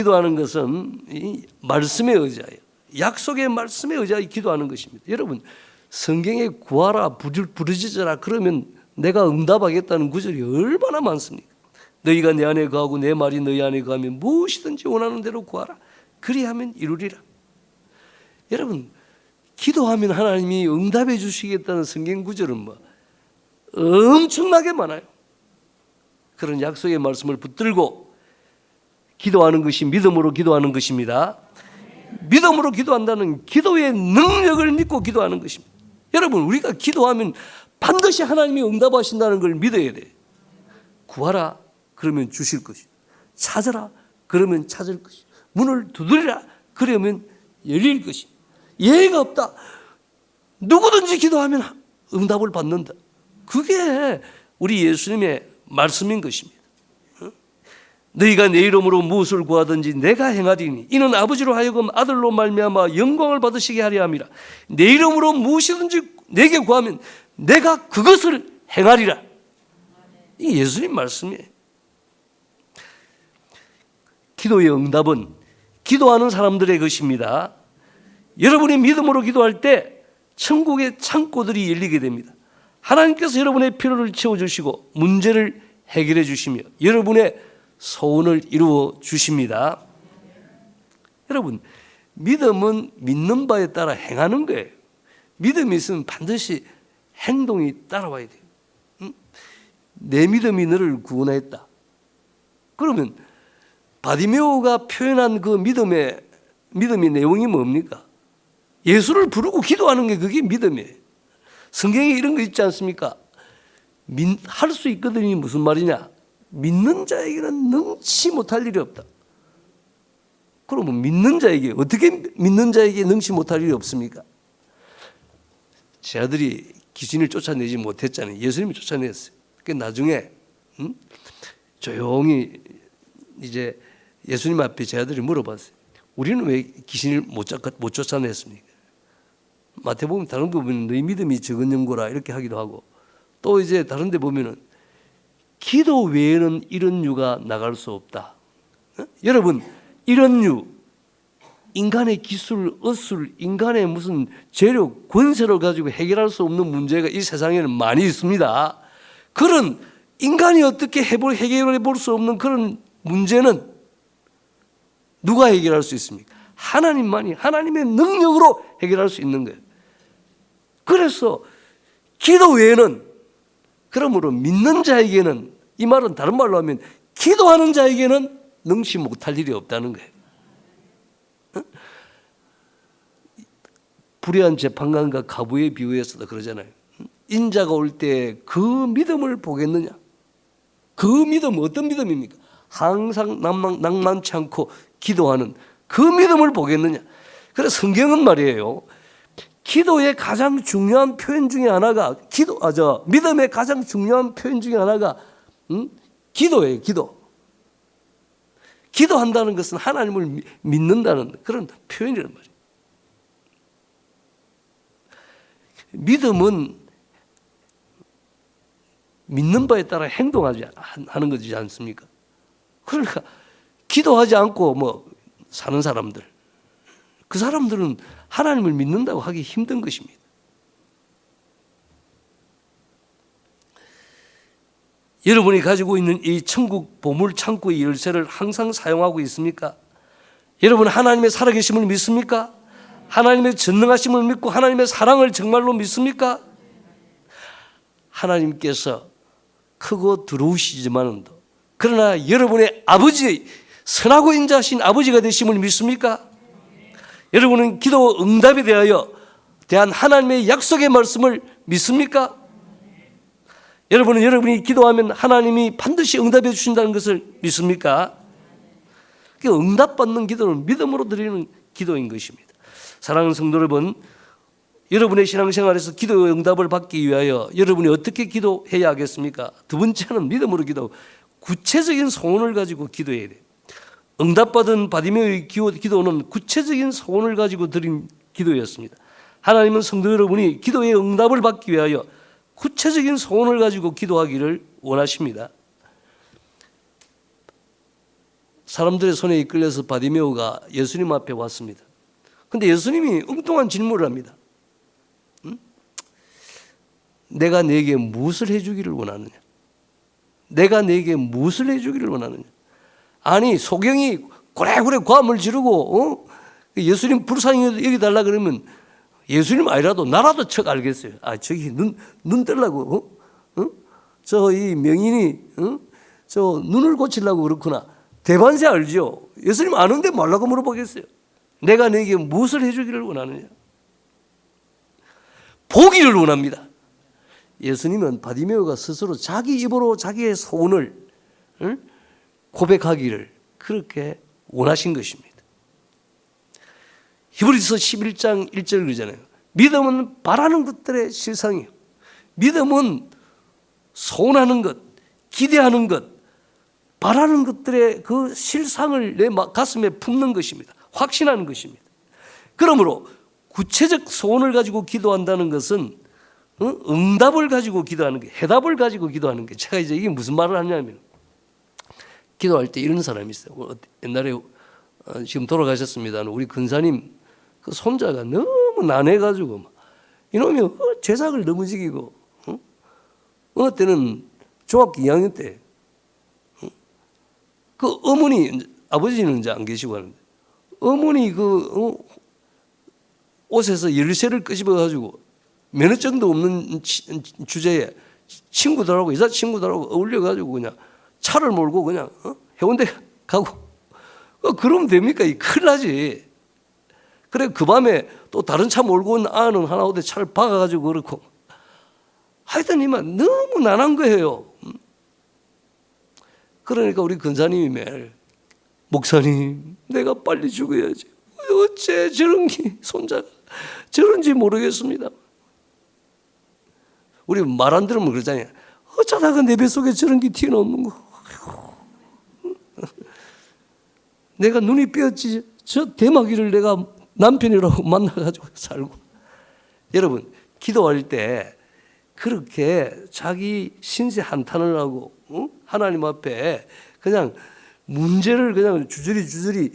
기도하는 것은 이 말씀에 의지하여 약속의 말씀에 의지하여 기도하는 것입니다. 여러분 성경에 구하라 부르짖으라 그러면 내가 응답하겠다는 구절이 얼마나 많습니까? 너희가 내 안에 거하고 내 말이 너희 안에 거하면 무엇이든지 원하는 대로 구하라 그리하면 이루리라. 여러분 기도하면 하나님이 응답해 주시겠다는 성경 구절은 엄청나게 많아요. 그런 약속의 말씀을 붙들고 기도하는 것이 믿음으로 기도하는 것입니다. 믿음으로 기도한다는 기도의 능력을 믿고 기도하는 것입니다. 여러분 우리가 기도하면 반드시 하나님이 응답하신다는 걸 믿어야 돼. 구하라 그러면 주실 것이고 찾으라 그러면 찾을 것이고 문을 두드리라 그러면 열릴 것이고 예의가 없다 누구든지 기도하면 응답을 받는다. 그게 우리 예수님의 말씀인 것입니다. 너희가 내 이름으로 무엇을 구하든지 내가 행하리니 이는 아버지로 하여금 아들로 말미암아 영광을 받으시게 하려 함이라. 내 이름으로 무엇이든지 내게 구하면 내가 그것을 행하리라. 이게 예수님 말씀이에요. 기도의 응답은 기도하는 사람들의 것입니다. 여러분이 믿음으로 기도할 때 천국의 창고들이 열리게 됩니다. 하나님께서 여러분의 필요를 채워주시고 문제를 해결해 주시며 여러분의 소원을 이루어 주십니다. 여러분 믿음은 믿는 바에 따라 행하는 거예요. 믿음이 있으면 반드시 행동이 따라와야 돼요. 내 믿음이 너를 구원했다. 그러면 바디메오가 표현한 그 믿음의 내용이 뭡니까? 예수를 부르고 기도하는 게 그게 믿음이에요. 성경에 이런 거 있지 않습니까? 할 수 있거든이 무슨 말이냐? 믿는 자에게는 능치 못할 일이 없다. 그러면 믿는 자에게 어떻게 믿는 자에게 능치 못할 일이 없습니까? 제 아들이 귀신을 쫓아내지 못했잖아요. 예수님이 쫓아냈어요. 그 나중에 조용히 이제 예수님 앞에 제 아들이 물어봤어요. 우리는 왜 귀신을 못 쫓아냈습니까? 마태복음 다른 데 보면 너희 믿음이 적은 연고라 이렇게 하기도 하고, 또 이제 다른 데 보면은 기도 외에는 이런 유가 나갈 수 없다. 여러분, 이런 유, 인간의 기술, 어술, 인간의 무슨 재력, 권세를 가지고 해결할 수 없는 문제가 이 세상에는 많이 있습니다. 그런 인간이 어떻게 해결해 볼 수 없는 그런 문제는 누가 해결할 수 있습니까? 하나님만이, 하나님의 능력으로 해결할 수 있는 거예요. 그래서 기도 외에는, 그러므로 믿는 자에게는, 이 말은 다른 말로 하면 기도하는 자에게는 능치 못할 일이 없다는 거예요. 불의한 재판관과 가부에 비유해서도 그러잖아요. 인자가 올 때 그 믿음을 보겠느냐? 그 믿음 어떤 믿음입니까? 항상 낭만치 않고 기도하는 그 믿음을 보겠느냐? 그래서 성경은 말이에요, 기도의 가장 중요한 표현 중에 하나가 믿음의 가장 중요한 표현 중에 하나가 기도예요. 기도한다는 것은 하나님을 믿는다는 그런 표현이란 말이에요. 믿음은 믿는 바에 따라 행동하지 하는 거지 않습니까? 그러니까 기도하지 않고 사는 사람들, 그 사람들은 하나님을 믿는다고 하기 힘든 것입니다. 여러분이 가지고 있는 이 천국 보물 창고의 열쇠를 항상 사용하고 있습니까? 여러분 하나님의 살아계심을 믿습니까? 하나님의 전능하심을 믿고 하나님의 사랑을 정말로 믿습니까? 하나님께서 크고 두려우시지만은 그러나 여러분의 아버지, 선하고 인자하신 아버지가 되심을 믿습니까? 여러분은 기도 응답에 대한 하나님의 약속의 말씀을 믿습니까? 여러분은 여러분이 기도하면 하나님이 반드시 응답해 주신다는 것을 믿습니까? 응답받는 기도는 믿음으로 드리는 기도인 것입니다. 사랑하는 성도 여러분, 여러분의 신앙생활에서 기도의 응답을 받기 위하여 여러분이 어떻게 기도해야 하겠습니까? 두 번째는 믿음으로 기도하고 구체적인 소원을 가지고 기도해야 돼요. 응답받은 바디메오의 기도는 구체적인 소원을 가지고 드린 기도였습니다. 하나님은 성도 여러분이 기도의 응답을 받기 위하여 구체적인 소원을 가지고 기도하기를 원하십니다. 사람들의 손에 이끌려서 바디메오가 예수님 앞에 왔습니다. 그런데 예수님이 엉뚱한 질문을 합니다. 내가 네게 무엇을 해주기를 원하느냐? 내가 네게 무엇을 해주기를 원하느냐? 아니, 소경이 고래고래 고함을 지르고 예수님 불쌍히 여기달라 그러면 예수님 아니라도 나라도 척 알겠어요. 아, 저기 눈 뜰라고 저 이 명인이 저 눈을 고치려고 그렇구나. 대반세 알죠? 예수님 아는데 말라고 물어보겠어요? 내가 네게 무엇을 해주기를 원하느냐? 보기를 원합니다. 예수님은 바디메오가 스스로 자기 입으로 자기의 소원을 고백하기를 그렇게 원하신 것입니다. 히브리서 11장 1절 그러잖아요. 믿음은 바라는 것들의 실상이에요. 믿음은 소원하는 것, 기대하는 것, 바라는 것들의 그 실상을 내 가슴에 품는 것입니다. 확신하는 것입니다. 그러므로 구체적 소원을 가지고 기도한다는 것은 응답을 가지고 기도하는 게, 해답을 가지고 기도하는 게, 제가 이제 이게 무슨 말을 하냐면, 기도할 때 이런 사람이 있어요. 옛날에 지금 돌아가셨습니다. 우리 근사님 그 손자가 너무 난해가지고 이놈이 제작을 너무 지기고 어느 때는 중학교 2학년 때 그 어머니, 아버지는 이제 안 계시고 하는데 어머니 그 옷에서 열쇠를 끄집어가지고 면허증도 없는 주제에 친구들하고 여자 친구들하고 어울려가지고 그냥 차를 몰고 그냥 해운대 가고 그러면 됩니까? 큰일 나지. 그래 그 밤에 또 다른 차 몰고 온 아는 하나 어디 차를 박아가지고 그렇고 하여튼 이만 너무 난한 거예요. 그러니까 우리 근사님이 매일 목사님 내가 빨리 죽어야지. 어째 저런 게 손자가 저런지 모르겠습니다. 우리 말 안 들으면 그러잖아요. 어쩌다가 내 뱃속에 저런 게 튀어나오는 거. 내가 눈이 삐었지 저 대마귀를 내가 남편이라고 만나가지고 살고. 여러분, 기도할 때 그렇게 자기 신세 한탄을 하고 하나님 앞에 그냥 문제를 그냥 주저리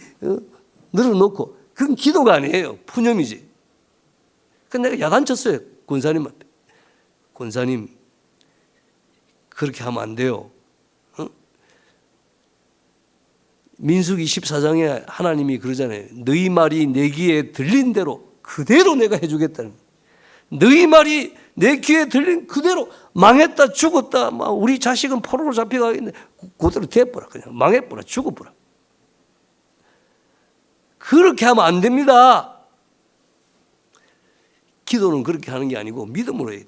늘어놓고, 그건 기도가 아니에요. 푸념이지. 그래서 내가 야단쳤어요, 권사님한테. 권사님, 그렇게 하면 안 돼요. 민수기 14장에 하나님이 그러잖아요. 너희 말이 내 귀에 들린 대로 그대로 내가 해주겠다는. 너희 말이 내 귀에 들린 그대로, 망했다 죽었다 막 우리 자식은 포로로 잡혀가겠네, 그대로 돼버려. 그냥 망해버려, 죽어버려. 그렇게 하면 안 됩니다. 기도는 그렇게 하는 게 아니고 믿음으로 해야 돼.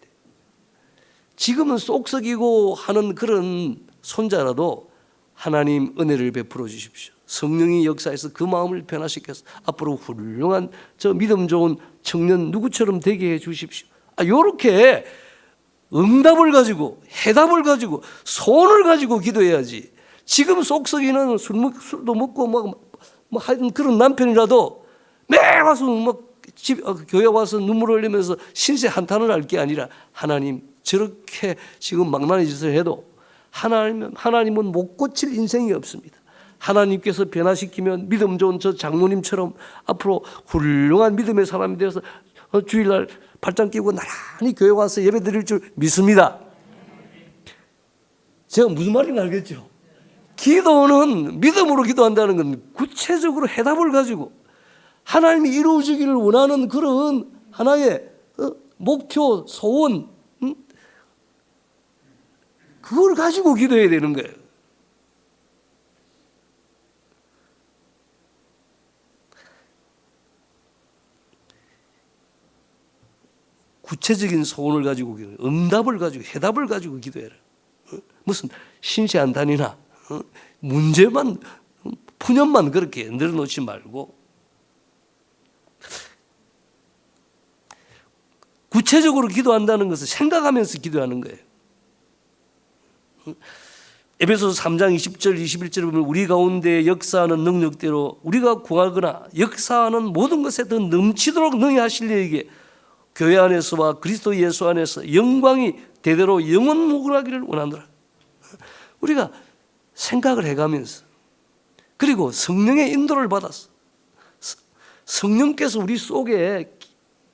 지금은 쏙썩이고 하는 그런 손자라도 하나님 은혜를 베풀어 주십시오. 성령이 역사해서 그 마음을 변화시켜서 앞으로 훌륭한 저 믿음 좋은 청년 누구처럼 되게 해 주십시오. 요렇게 응답을 가지고, 해답을 가지고, 소원을 가지고 기도해야지. 지금 쏙썩이는 술도 먹고 뭐 하여튼 그런 남편이라도 매일 와서 교회 와서 눈물 흘리면서 신세 한탄을 할 게 아니라, 하나님 저렇게 지금 망나니 짓을 해도 하나님은 못 고칠 인생이 없습니다. 하나님께서 변화시키면 믿음 좋은 저 장로님처럼 앞으로 훌륭한 믿음의 사람이 되어서 주일날 발장 끼고 나란히 교회 와서 예배 드릴 줄 믿습니다. 제가 무슨 말인지 알겠죠? 기도는, 믿음으로 기도한다는 건 구체적으로 해답을 가지고 하나님이 이루어지기를 원하는 그런 하나의 목표, 소원, 그걸 가지고 기도해야 되는 거예요. 구체적인 소원을 가지고 기도해, 응답을 가지고, 해답을 가지고 기도해라. 무슨 신세한탄이나 문제만, 푸념만 그렇게 늘어놓지 말고 구체적으로 기도한다는 것을 생각하면서 기도하는 거예요. 에베소서 3장 20절 21절에 보면 우리 가운데 역사하는 능력대로 우리가 구하거나 역사하는 모든 것에 더 넘치도록 능히 하실 이에게 교회 안에서와 그리스도 예수 안에서 영광이 대대로 영원무궁하기를 원하노라. 우리가 생각을 해가면서, 그리고 성령의 인도를 받아서, 성령께서 우리 속에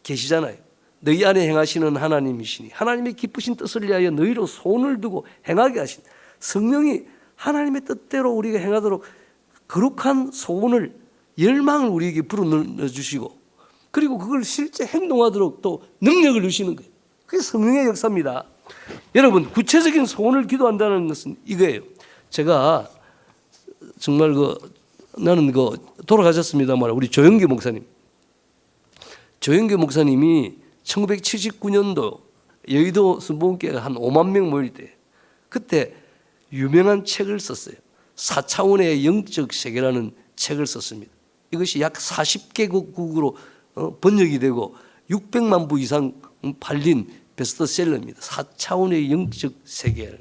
계시잖아요. 너희 안에 행하시는 하나님이시니 하나님의 기쁘신 뜻을 위하여 너희로 소원을 두고 행하게 하신 성령이 하나님의 뜻대로 우리가 행하도록 거룩한 소원을, 열망을 우리에게 불어넣어주시고, 그리고 그걸 실제 행동하도록 또 능력을 주시는 거예요. 그게 성령의 역사입니다. 여러분, 구체적인 소원을 기도한다는 것은 이거예요. 제가 정말 나는 돌아가셨습니다만 우리 조영기 목사님이 1979년도 여의도 순복음교회가 한 5만 명 모일 때, 그때 유명한 책을 썼어요. 4차원의 영적 세계라는 책을 썼습니다. 이것이 약 40개국으로 번역이 되고 600만 부 이상 팔린 베스트셀러입니다. 4차원의 영적 세계.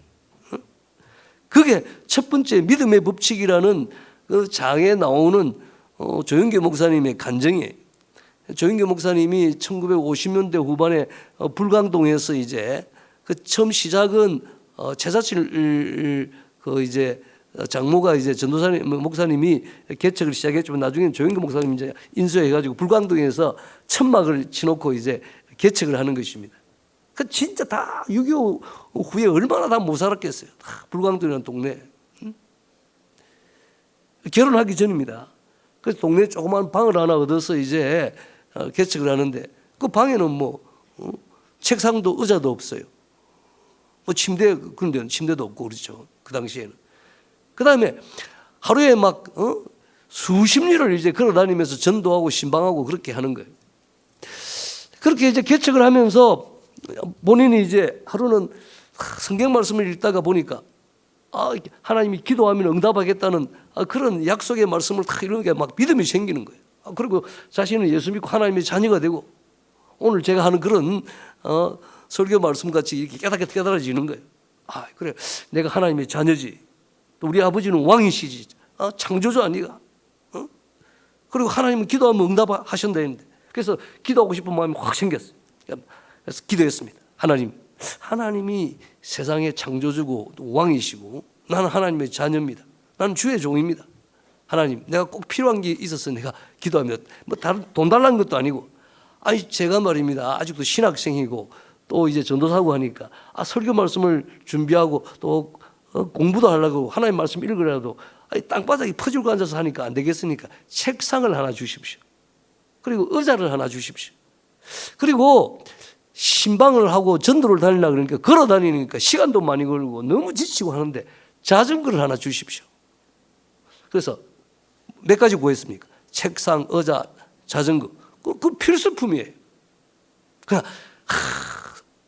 그게 첫 번째 믿음의 법칙이라는 그 장에 나오는 조영기 목사님의 간증이에요. 조영기 목사님이 1950년대 후반에 불광동에서 이제 그 처음 시작은 제자칠 이제 장모가 이제 전도사님 목사님이 개척을 시작했지만 나중에는 조영기 목사님이 이제 인수해가지고 불광동에서 천막을 치놓고 이제 개척을 하는 것입니다. 그 진짜 다 6.25 후에 얼마나 다 못 살았겠어요. 다 불광동이라는 동네. 결혼하기 전입니다. 그래서 동네에 조그만 방을 하나 얻어서 이제 개척을 하는데, 그 방에는 책상도 의자도 없어요. 그런 데는 침대도 없고 그렇죠. 그 당시에는. 그 다음에 하루에 수십 리를 이제 걸어 다니면서 전도하고 신방하고 그렇게 하는 거예요. 그렇게 이제 개척을 하면서 본인이 이제 하루는 성경 말씀을 읽다가 보니까 하나님이 기도하면 응답하겠다는 그런 약속의 말씀을 탁 이렇게 믿음이 생기는 거예요. 그리고 자신은 예수 믿고 하나님의 자녀가 되고, 오늘 제가 하는 그런 설교 말씀 같이 이렇게 깨달아지는 거예요. 그래, 내가 하나님의 자녀지. 또 우리 아버지는 왕이시지. 창조주 아니가. 그리고 하나님은 기도하면 응답하신다 했는데, 그래서 기도하고 싶은 마음이 확 생겼어요. 그래서 기도했습니다. 하나님이 세상의 창조주고 왕이시고 나는 하나님의 자녀입니다. 나는 주의 종입니다. 하나님, 내가 꼭 필요한 게 있어서 내가 기도하면 뭐 다른 돈 달라는 것도 아니고, 아니 제가 말입니다. 아직도 신학생이고 또 이제 전도사고 하니까 설교 말씀을 준비하고 또 공부도 하려고 하나님 말씀 읽으라도 땅바닥에 퍼질고 앉아서 하니까 안 되겠으니까 책상을 하나 주십시오. 그리고 의자를 하나 주십시오. 그리고 신방을 하고 전도를 다니려고 그러니까 걸어 다니니까 시간도 많이 걸리고 너무 지치고 하는데 자전거를 하나 주십시오. 그래서 몇 가지 구했습니까? 책상, 의자, 자전거. 그 필수품이에요. 그냥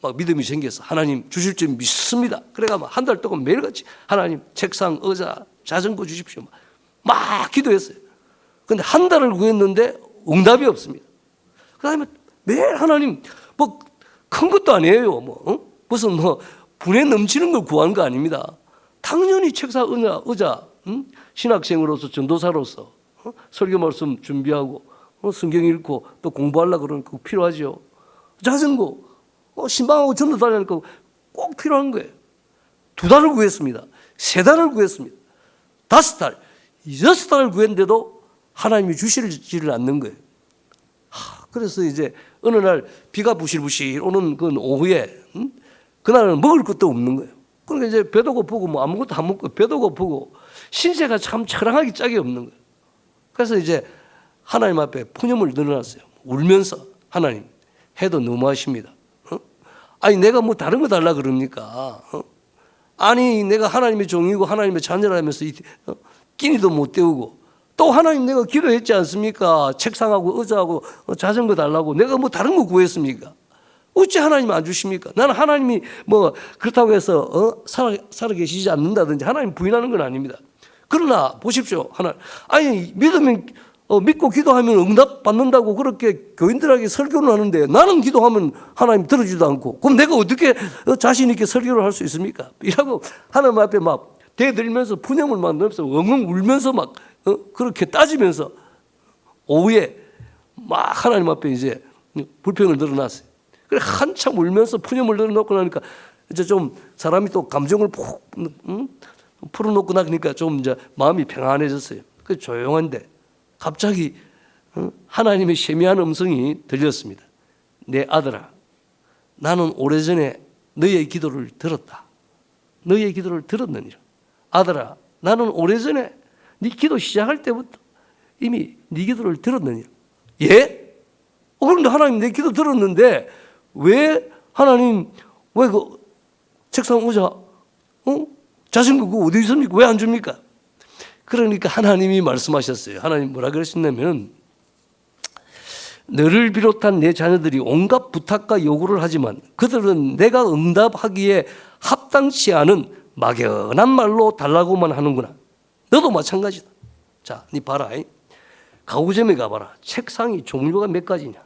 막 믿음이 생겨서 하나님 주실 줄 믿습니다. 그래가 한 달 동안 매일같이 하나님 책상, 의자, 자전거 주십시오. 막 기도했어요. 그런데 한 달을 구했는데 응답이 없습니다. 그다음에 매일 하나님 뭐 큰 것도 아니에요. 무슨 분에 넘치는 걸 구한 거 아닙니다. 당연히 책상, 의자, 신학생으로서 전도사로서 설교 말씀 준비하고 성경 읽고 또 공부하려고 그러니까 필요하죠. 자전거, 신방하고 전도 다니니까 꼭 필요한 거예요. 2달을 구했습니다. 3달을 구했습니다. 5달, 6달을 구했는데도 하나님이 주시지를 않는 거예요. 그래서 이제 어느 날 비가 부실부실 오는 그 오후에 그날은 먹을 것도 없는 거예요. 그러니까 이제 배도 고프고 뭐 아무것도 안 먹고 배도 고프고 신세가 참 처량하기 짝이 없는 거예요. 그래서 이제 하나님 앞에 푸념을 늘어놨어요. 울면서 하나님 해도 너무하십니다. 아니 내가 뭐 다른 거 달라 그럽니까? 아니 내가 하나님의 종이고 하나님의 자녀라면서 끼니도 못 때우고 또 하나님 내가 기도했지 않습니까? 책상하고 의자하고 자전거 달라고 내가 뭐 다른 거 구했습니까? 어찌 하나님 안 주십니까? 나는 하나님이 뭐 그렇다고 해서 살아 계시지 않는다든지 하나님 부인하는 건 아닙니다. 그러나 보십시오. 아니 믿으면 믿고 기도하면 응답 받는다고 그렇게 교인들에게 설교를 하는데 나는 기도하면 하나님 들어주지도 않고 그럼 내가 어떻게 자신 있게 설교를 할 수 있습니까? 이라고 하나님 앞에 막 대들면서 푸념을 만들면서 엉엉 울면서 막 그렇게 따지면서 오후에 막 하나님 앞에 이제 불평을 늘어놨어요. 그래 한참 울면서 푸념을 늘어놓고 나니까 이제 좀 사람이 또 감정을 푹 풀어놓고 나니까 좀 이제 마음이 평안해졌어요. 그 조용한데 갑자기 하나님의 세미한 음성이 들렸습니다. 내 아들아, 나는 오래전에 너의 기도를 들었다. 너의 기도를 들었느니라. 아들아, 나는 오래전에 네 기도 시작할 때부터 이미 네 기도를 들었느니라. 예? 그런데 하나님 내 기도 들었는데 왜 하나님 왜 그 책상 의자 자전거 그거 어디 있습니까? 왜 안 줍니까? 그러니까 하나님이 말씀하셨어요. 하나님 뭐라 그러셨냐면 너를 비롯한 내 자녀들이 온갖 부탁과 요구를 하지만 그들은 내가 응답하기에 합당치 않은 막연한 말로 달라고만 하는구나. 너도 마찬가지다. 자, 니 봐라. 가구점에 가봐라. 책상이 종류가 몇 가지냐?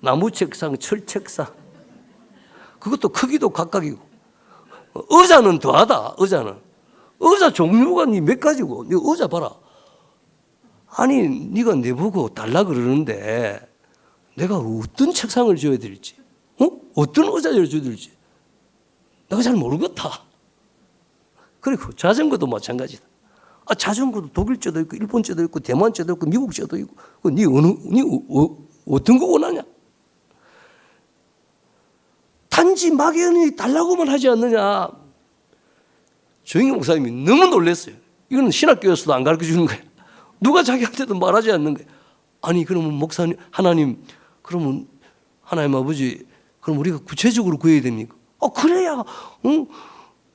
나무 책상, 철 책상. 그것도 크기도 각각이고. 의자는 더하다. 의자 종류가 니 몇 가지고. 니 의자 봐라. 아니, 네가 내보고 달라 그러는데 내가 어떤 책상을 줘야 될지, 어떤 의자를 줘야 될지 내가 잘 모르겠다. 그리고 자전거도 마찬가지다. 자전거도 독일제도 있고 일본제도 있고 대만제도 있고 미국제도 있고 니 어떤 거 원하냐? 단지 막연히 달라고만 하지 않느냐? 조영희 목사님이 너무 놀랐어요. 이건 신학교에서도 안 가르쳐 주는 거예요. 누가 자기한테도 말하지 않는 거예요. 아니 그러면 목사님, 하나님, 그러면 하나님 아버지, 그럼 우리가 구체적으로 구해야 됩니까? 그래야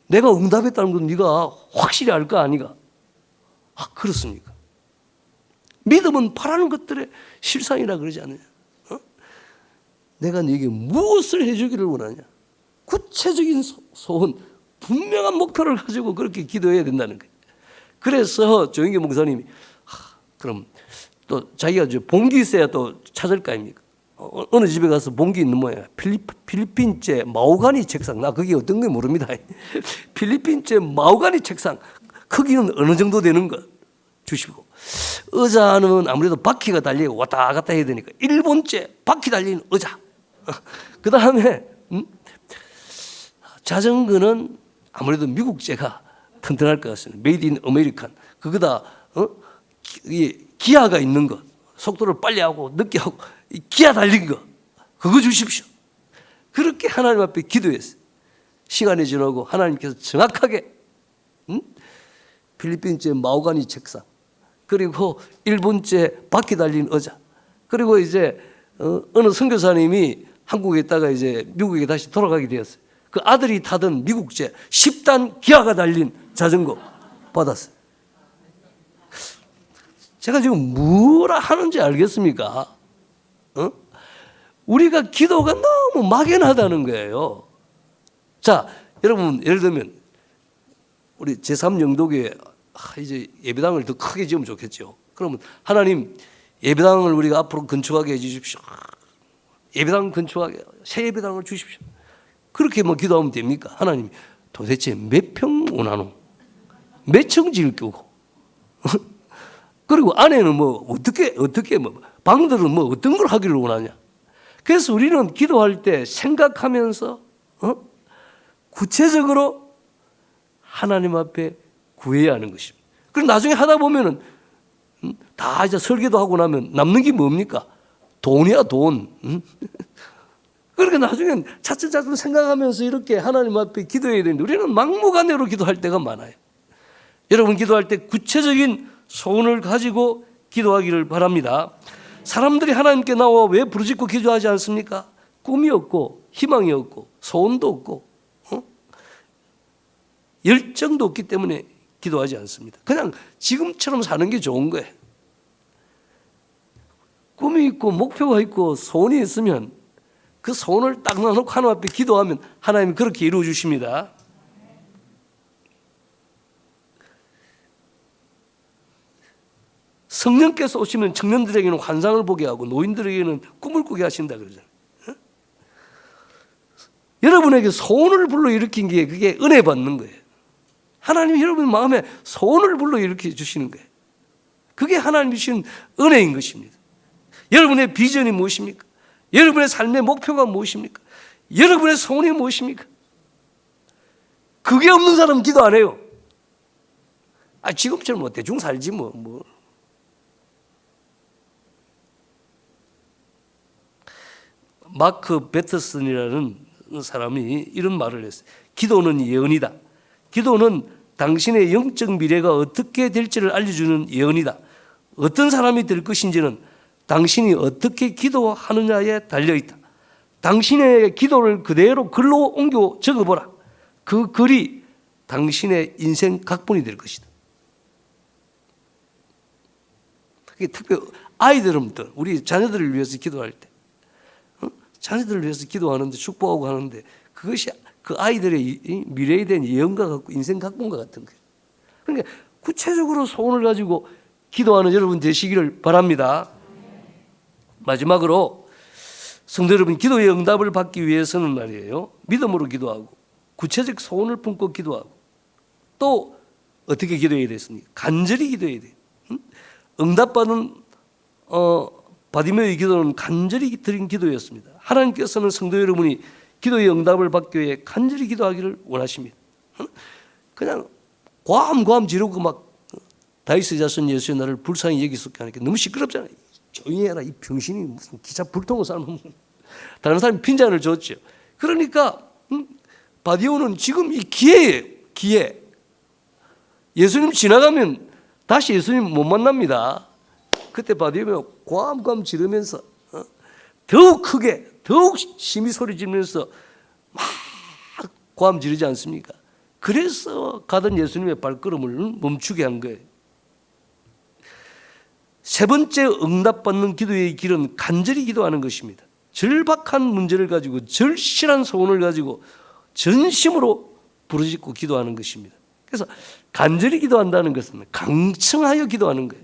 내가 응답했다는 건 네가 확실히 알 거 아니가? 그렇습니까? 믿음은 바라는 것들의 실상이라 그러지 않느냐? 내가 네게 무엇을 해주기를 원하냐? 구체적인 소원, 분명한 목표를 가지고 그렇게 기도해야 된다는 거예요. 그래서 조영기 목사님이 그럼 또 자기가 봉기 있어야 또 찾을 거 아닙니까? 어느 집에 가서 봉기 있는 모양이야. 필리핀제 마호가니 책상. 나 그게 어떤 게 모릅니다. 필리핀제 마호가니 책상. 크기는 어느 정도 되는 거 주시고 의자는 아무래도 바퀴가 달리고 왔다 갔다 해야 되니까 일본제 바퀴 달리는 의자. 그 다음에 자전거는 아무래도 미국제가 튼튼할 것 같습니다. 메이드 인 아메리칸. 그거다 기아가 있는 거, 속도를 빨리 하고 늦게 하고 기아 달린 거, 그거 주십시오. 그렇게 하나님 앞에 기도했어요. 시간이 지나고 하나님께서 정확하게 필리핀제 마호가니 책상, 그리고 일본제 바퀴 달린 의자, 그리고 이제 어느 선교사님이 한국에 있다가 이제 미국에 다시 돌아가게 되었어요. 그 아들이 타던 미국제 10단 기아가 달린 자전거 받았어요. 제가 지금 뭐라 하는지 알겠습니까? 우리가 기도가 너무 막연하다는 거예요. 자, 여러분 예를 들면 우리 제3영도교회 이제 예배당을 더 크게 지으면 좋겠죠. 그러면 하나님 예배당을 우리가 앞으로 건축하게 해주십시오. 예배당 건축하게 새 예배당을 주십시오. 그렇게만 기도하면 됩니까? 하나님 도대체 몇 평 원하노? 몇 층 지을 거고? 그리고 안에는 뭐 어떻게 뭐 방들은 뭐 어떤 걸 하기를 원하냐? 그래서 우리는 기도할 때 생각하면서 구체적으로 하나님 앞에 구해야 하는 것입니다. 그럼 나중에 하다 보면은 다 이제 설계도 하고 나면 남는 게 뭡니까? 돈이야 돈. 그러니까 나중엔 차츰차츰 생각하면서 이렇게 하나님 앞에 기도해야 되는데 우리는 막무가내로 기도할 때가 많아요. 여러분 기도할 때 구체적인 소원을 가지고 기도하기를 바랍니다. 사람들이 하나님께 나와 왜 부르짖고 기도하지 않습니까? 꿈이 없고 희망이 없고 소원도 없고 열정도 없기 때문에 기도하지 않습니다. 그냥 지금처럼 사는 게 좋은 거예요. 꿈이 있고 목표가 있고 소원이 있으면 그 소원을 딱 놔놓고 하나님 앞에 기도하면 하나님이 그렇게 이루어 주십니다. 성령께서 오시면 청년들에게는 환상을 보게 하고 노인들에게는 꿈을 꾸게 하신다 그러잖아요. 여러분에게 소원을 불러일으킨 게 그게 은혜 받는 거예요. 하나님이 여러분 마음에 소원을 불러일으켜 주시는 거예요. 그게 하나님이 주신 은혜인 것입니다. 여러분의 비전이 무엇입니까? 여러분의 삶의 목표가 무엇입니까? 여러분의 소원이 무엇입니까? 그게 없는 사람은 기도 안 해요. 지금처럼 뭐 대충 살지 뭐. 마크 베터슨이라는 사람이 이런 말을 했어요. 기도는 예언이다. 기도는 당신의 영적 미래가 어떻게 될지를 알려주는 예언이다. 어떤 사람이 될 것인지는 당신이 어떻게 기도하느냐에 달려있다. 당신의 기도를 그대로 글로 옮겨 적어보라. 그 글이 당신의 인생 각본이 될 것이다. 특별히 아이들은 우리 자녀들을 위해서 기도할 때 자녀들을 위해서 기도하는데 축복하고 하는데 그것이 그 아이들의 미래에 대한 예언과 같고 인생 각본과 같은 거예요. 그러니까 구체적으로 소원을 가지고 기도하는 여러분 되시기를 바랍니다. 마지막으로 성도 여러분, 기도의 응답을 받기 위해서는 말이에요, 믿음으로 기도하고 구체적 소원을 품고 기도하고 또 어떻게 기도해야 되겠습니까? 간절히 기도해야 돼요. 응답받은 바디메오의 기도는 간절히 드린 기도였습니다. 하나님께서는 성도 여러분이 기도의 응답을 받기 위해 간절히 기도하기를 원하십니다. 그냥 과함 지르고 막 다윗의 자손 예수의 나를 불쌍히 여기소서 하니까 너무 시끄럽잖아요. 조용히 해라, 이 병신이 무슨 기차 불통을 사는 다른 사람이 빈잔을 줬죠. 그러니까 바디오는 지금 이 기회예요. 기회. 예수님 지나가면 다시 예수님 못 만납니다. 그때 바디오가 과함 지르면서 더욱 크게 더욱 심히 소리 지르면서 막 과함 지르지 않습니까? 그래서 가던 예수님의 발걸음을 멈추게 한 거예요. 세 번째 응답받는 기도의 길은 간절히 기도하는 것입니다. 절박한 문제를 가지고 절실한 소원을 가지고 전심으로 부르짖고 기도하는 것입니다. 그래서 간절히 기도한다는 것은 강청하여 기도하는 거예요.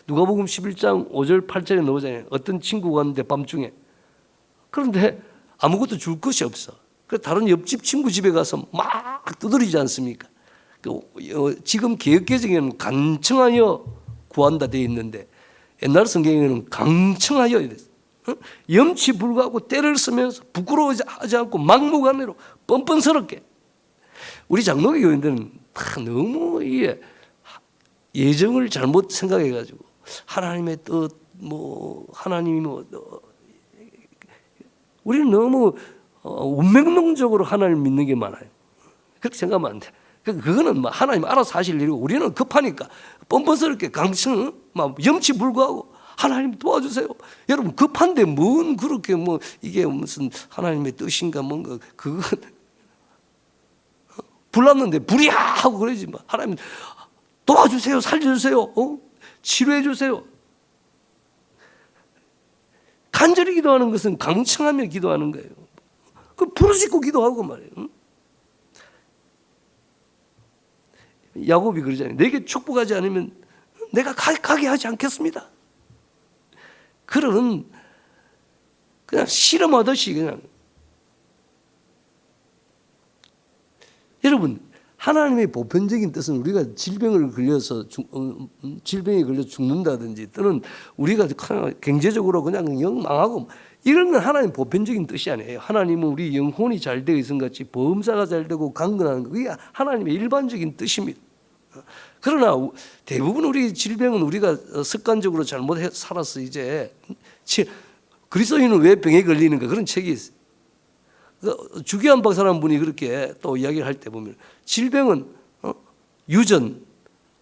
누가복음 11장 5절 8절에 나오잖아요. 어떤 친구가 왔는데 밤중에, 그런데 아무것도 줄 것이 없어. 그래서 다른 옆집 친구 집에 가서 막 두드리지 않습니까? 지금 개혁개정에는 간청하여 구한다 되어 있는데 옛날 성경에는 강청하여 이랬어요. 염치 불구하고 때를 쓰면서 부끄러워하지 않고 막무가내로 뻔뻔스럽게. 우리 장로교 교인들은 다 너무 이게 예정을 잘못 생각해가지고 하나님의 뜻, 하나님이 우리는 너무 운명론적으로 하나님을 믿는 게 많아요. 그렇게 생각하면 안 돼. 그거는 하나님 알아서 하실 일이고 우리는 급하니까 뻔뻔스럽게 강청, 염치 불구하고 하나님 도와주세요. 여러분 급한데 뭔 그렇게 이게 무슨 하나님의 뜻인가 뭔가 그거 불났는데 불이야 하고 그러지 마. 하나님 도와주세요, 살려주세요, 치료해 주세요. 간절히 기도하는 것은 강청하며 기도하는 거예요. 그 부르짖고 기도하고 말이에요. 야곱이 그러잖아요. 내게 축복하지 않으면 내가 가게 하지 않겠습니다. 그런 그냥 실험하듯이 그냥. 여러분 하나님의 보편적인 뜻은 우리가 질병에 걸려 죽는다든지 또는 우리가 경제적으로 그냥 영 망하고 이런 건 하나님 보편적인 뜻이 아니에요. 하나님은 우리 영혼이 잘 되어 있은 같이 범사가 잘 되고 강건한 거, 그게 하나님의 일반적인 뜻입니다. 그러나 대부분 우리 질병은 우리가 습관적으로 잘못 살아서 이제 그리스도인은 왜 병에 걸리는가 그런 책이 있어요. 주기환 박사라는 분이 그렇게 또 이야기를 할 때 보면 질병은 유전,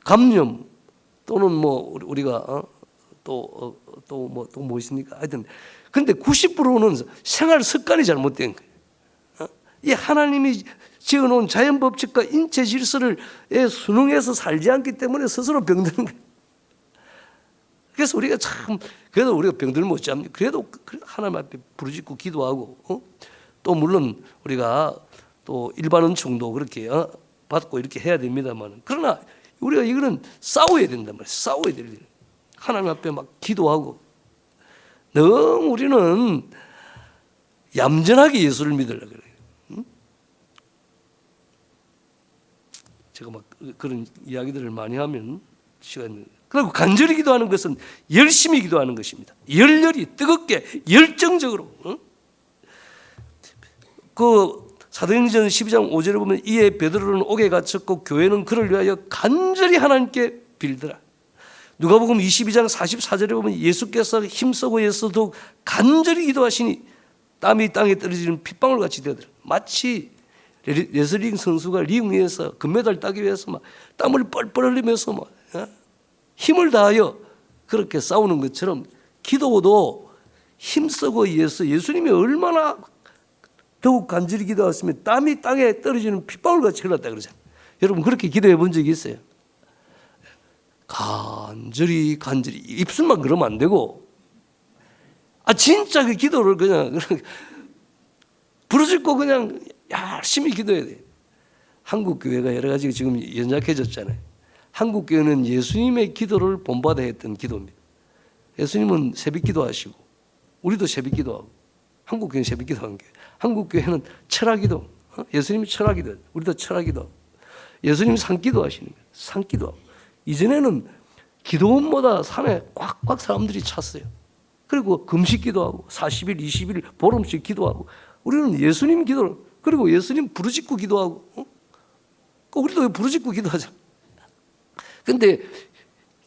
감염 또는 우리가 또 뭐 있습니까? 하여튼 근데 90%는 생활 습관이 잘못된 거예요. 이 하나님이 지어놓은 자연 법칙과 인체 질서를 순응해서 살지 않기 때문에 스스로 병드는 거예요. 그래서 우리가 그래도 우리가 병들 못지 않습니까? 그래도 하나님 앞에 부르짖고 기도하고 또 물론 우리가 또 일반 은총도 그렇게 받고 이렇게 해야 됩니다만 그러나 우리가 이거는 싸워야 된단 말이에요. 싸워야 될 일. 하나님 앞에 막 기도하고 너무 우리는 얌전하게 예수를 믿으려고 그래요. 제가 막 그런 이야기들을 많이 하면 시간이 그리고 간절히 기도하는 것은 열심히 기도하는 것입니다. 열렬히 뜨겁게 열정적으로. 그 사도행전 12장 5절에 보면 이에 베드로는 옥에 갇혔고 교회는 그를 위하여 간절히 하나님께 빌더라. 누가복음 22장 44절에 보면 예수께서 힘쓰고 애써 더욱 간절히 기도하시니 땀이 땅에 떨어지는 핏방울 같이 되더라. 마치 레슬링 선수가 링 위에서 금메달 따기 위해서 막 땀을 뻘뻘 흘리면서 막 힘을 다하여 그렇게 싸우는 것처럼 기도도 힘쓰고 애써 예수님이 얼마나 더욱 간절히 기도하시면 땀이 땅에 떨어지는 핏방울 같이 흘렀다 그러잖아요. 여러분 그렇게 기도해 본 적이 있어요? 간절히 입술만 그러면 안 되고 진짜 그 기도를 그냥 부르짖고 그냥 열심히 기도해야 돼요. 한국 교회가 여러 가지 지금 연약해졌잖아요. 한국 교회는 예수님의 기도를 본받아 했던 기도입니다. 예수님은 새벽 기도하시고 우리도 새벽 기도하고 한국 교회는 새벽 기도하는 거예요. 한국 교회는 철학기도, 예수님이 철학기도, 우리도 철학기도. 예수님이 산기도 하시는 거예요. 산기도. 이전에는 기도원마다 산에 꽉꽉 사람들이 찼어요. 그리고 금식기도 하고 40일, 20일 보름씩 기도하고 우리는 예수님 기도를 그리고 예수님 부르짖고 기도하고 우리도 부르짖고 기도하자. 근데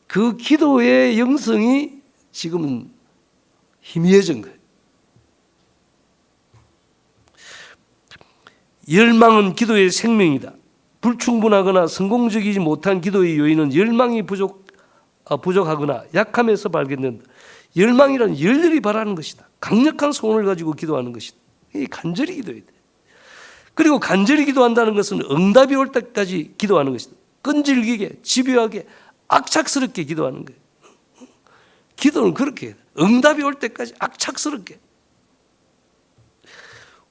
그 기도의 영성이 지금은 희미해진 거예요. 열망은 기도의 생명이다. 불충분하거나 성공적이지 못한 기도의 요인은 열망이 부족하거나 약함에서 발견된다. 열망이란 열렬히 바라는 것이다. 강력한 소원을 가지고 기도하는 것이다. 이 간절히 기도해야 돼. 그리고 간절히 기도한다는 것은 응답이 올 때까지 기도하는 것이다. 끈질기게, 집요하게, 악착스럽게 기도하는 거예요. 기도는 그렇게 해야 돼. 응답이 올 때까지 악착스럽게.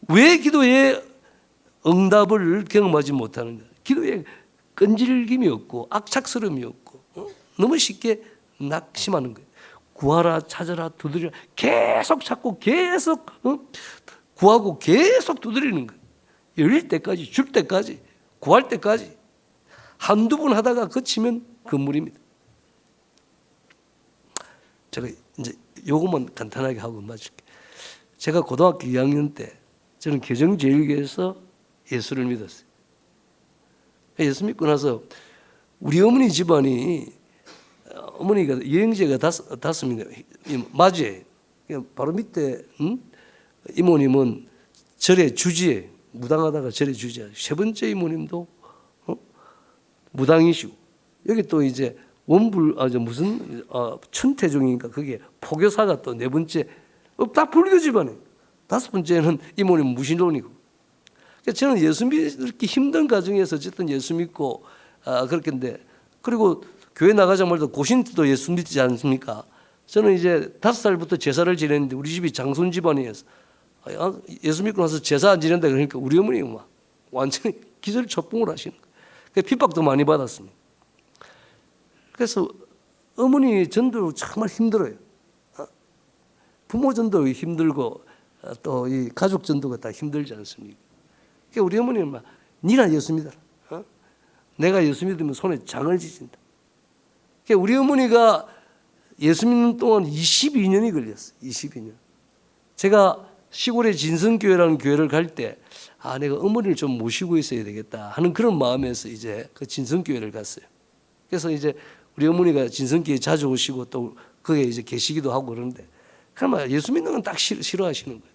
왜 기도에 응답을 경험하지 못하는 거예요? 기도에 끈질김이 없고 악착스러움이 없고 너무 쉽게 낙심하는 거예요. 구하라, 찾아라, 두드리라 계속 찾고 계속 구하고 계속 두드리는 거예요. 열릴 때까지, 줄 때까지, 구할 때까지 한두 번 하다가 그치면 금물입니다. 제가 이제 요것만 간단하게 하고 마칠게요. 제가 고등학교 2학년 때 저는 개정제일교회에서 예수를 믿었어요. 예수 믿고 나서 우리 어머니 집안이 어머니가 여행제가 다섯입니다. 맞이에요. 바로 밑에 이모님은 절의 주지에 무당하다가 절의 주지에 세 번째 이모님도 무당이시고 여기 또 이제 원불 무슨 천태종인가 그게 포교사가 또 네 번째 다 불교 집안에 다섯 번째는 이모님 무신론이고 그러니까 저는 예수 믿기 힘든 가정에서 어쨌든 예수 믿고 그렇게인데 그리고 교회 나가자마자 고신도 예수 믿지 않습니까? 저는 이제 5살부터 제사를 지냈는데 우리 집이 장손 집안이어서 예수 믿고 나서 제사 안 지낸다 그러니까 우리 어머니가 막 완전히 기절초풍을 하시는 거예요. 핍박도 많이 받았습니다. 그래서 어머니 전도 정말 힘들어요. 부모 전도 힘들고 또 이 가족 전도가 다 힘들지 않습니까? 그러니까 우리 어머니는 막 니나 예수 믿어라. 내가 예수 믿으면 손에 장을 지진다. 그러니까 우리 어머니가 예수 믿는 동안 22년이 걸렸어요. 22년. 제가 시골의 진성교회라는 교회를 갈 때 내가 어머니를 좀 모시고 있어야 되겠다 하는 그런 마음에서 이제 그 진성교회를 갔어요. 그래서 이제 우리 어머니가 진성교회 자주 오시고 또 거기에 이제 계시기도 하고 그러는데 그러면 예수 믿는 건 딱 싫어하시는 거예요.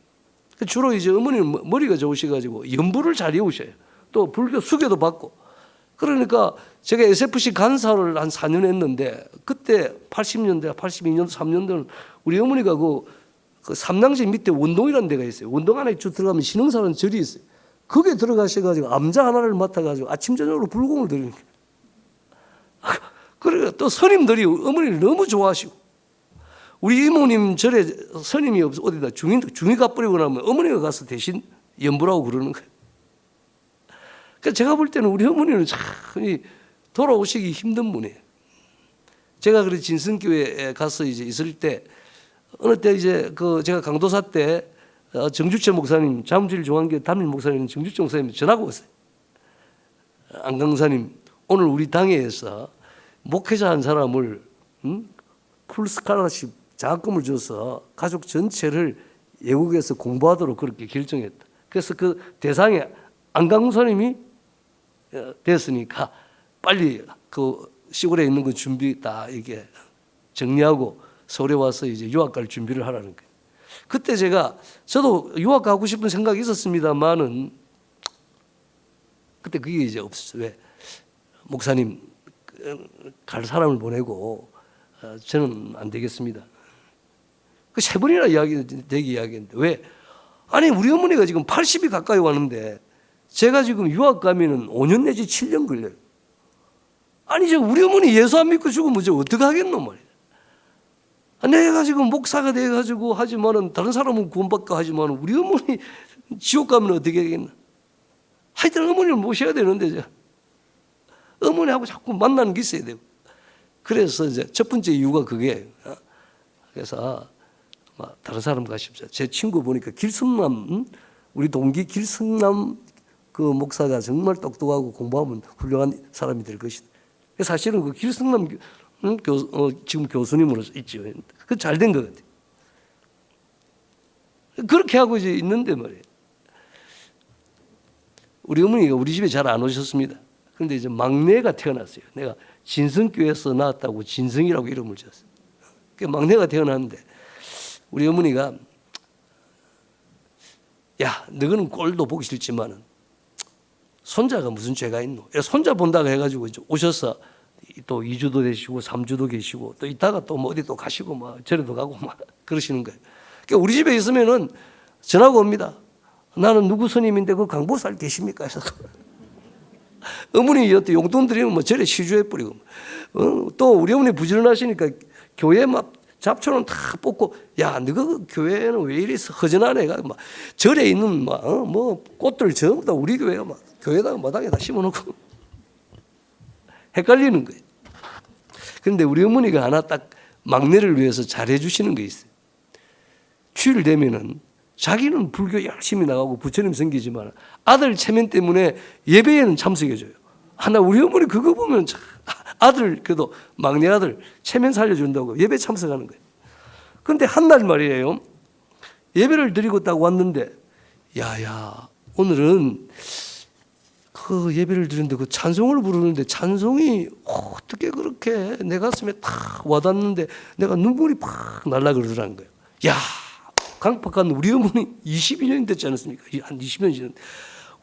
주로 이제 어머니는 머리가 좋으셔가지고 연부를 잘 외우셔요. 또 불교 수교도 받고. 그러니까 제가 SFC 간사를 한 4년 했는데 그때 80년대, 82년도, 3년도는 우리 어머니가 그 삼당제 밑에 원동이라는 데가 있어요. 원동 안에 쭉 들어가면 신흥사라는 절이 있어요. 거기에 들어가셔가지고 암자 하나를 맡아가지고 아침 저녁으로 불공을 드리는 거예요. 그리고 또 스님들이 어머니를 너무 좋아하시고 우리 이모님 절에 스님이 어디다 중이 가버리고 나면 어머니가 가서 대신 연부라고 그러는 거예요. 그러니까 제가 볼 때는 우리 어머니는 참 돌아오시기 힘든 분이에요. 제가 그래 진성교회에 가서 이제 있을 때 어느 때 이제 제가 강도사 때 정주철 목사님, 잠실 중앙교회 담임 목사님 정주철 목사님 전화가 왔어요. 안 강사님 오늘 우리 당회에서 목회자 한 사람을 풀스칼라십 장학금을 줘서 가족 전체를 외국에서 공부하도록 그렇게 결정했다. 그래서 그 대상에 안강사님이 됐으니까 빨리 그 시골에 있는 거 준비 다 이게 정리하고 서울에 와서 이제 유학 갈 준비를 하라는 거예요. 그때 저도 유학 가고 싶은 생각이 있었습니다만은 그때 그게 이제 없었어요. 왜? 목사님 갈 사람을 보내고 저는 안 되겠습니다. 그 세 번이나 이야기했는데 왜? 아니 우리 어머니가 지금 80이 가까이 왔는데 제가 지금 유학 가면은 5년 내지 7년 걸려요. 아니 우리 어머니 예수 안 믿고 죽으면 저 어떻게 하겠노 말이야. 내가 지금 목사가 돼가지고 하지만은 다른 사람은 구원받고 하지만 우리 어머니 지옥 가면 어떻게 하겠나. 하여튼 어머니를 모셔야 되는데 어머니하고 자꾸 만나는 게 있어야 되고. 그래서 이제 첫 번째 이유가 그게 그래서 다른 사람 가십시오. 제 친구 보니까 길성남 우리 동기 길성남 그 목사가 정말 똑똑하고 공부하면 훌륭한 사람이 될 것이다. 사실은 그 길성남 지금 교수님으로 있죠. 그 잘 된 것 같아요. 그렇게 하고 이제 있는데 말이에요. 우리 어머니가 우리 집에 잘 안 오셨습니다. 그런데 이제 막내가 태어났어요. 내가 진성교회에서 나왔다고 진성이라고 이름을 지었어요. 그 막내가 태어났는데 우리 어머니가 야 너는 꼴도 보기 싫지만은 손자가 무슨 죄가 있노? 손자 본다고 해가지고 이제 오셔서 또 2주도 되시고 3주도 계시고 또 있다가 또 뭐 어디 또 가시고 막 절에도 가고 막 그러시는 거예요. 그러니까 우리 집에 있으면은 전화가 옵니다. 나는 누구 스님인데 그 강보살 계십니까? 해서 어머니 또 용돈 드리면 뭐 절에 시주해 버리고 또 우리 어머니 부지런하시니까 교회 막 잡초는 다 뽑고 야 너가 그 교회는 왜 이리 허전하네 막 절에 있는 뭐 꽃들 전부 다 우리 교회가 막 교회다가 마당에 다 심어놓고 헷갈리는 거예요. 그런데 우리 어머니가 하나 딱 막내를 위해서 잘해 주시는 게 있어요. 주일 되면은 자기는 불교 열심히 나가고 부처님 섬기지만 아들 체면 때문에 예배에는 참석해줘요. 하나 우리 어머니 그거 보면 아들 그래도 막내 아들 체면 살려준다고 예배 참석하는 거예요. 근데 한 날 말이에요. 예배를 드리고 딱 왔는데, 야야, 오늘은 그 예배를 드리는데 그 찬송을 부르는데 찬송이 어떻게 그렇게 내 가슴에 탁 와닿는데 내가 눈물이 팍 날라 그러더라는 거예요. 야, 강박한 우리 어머니 22년이 됐지 않았습니까? 한 20년 지났는데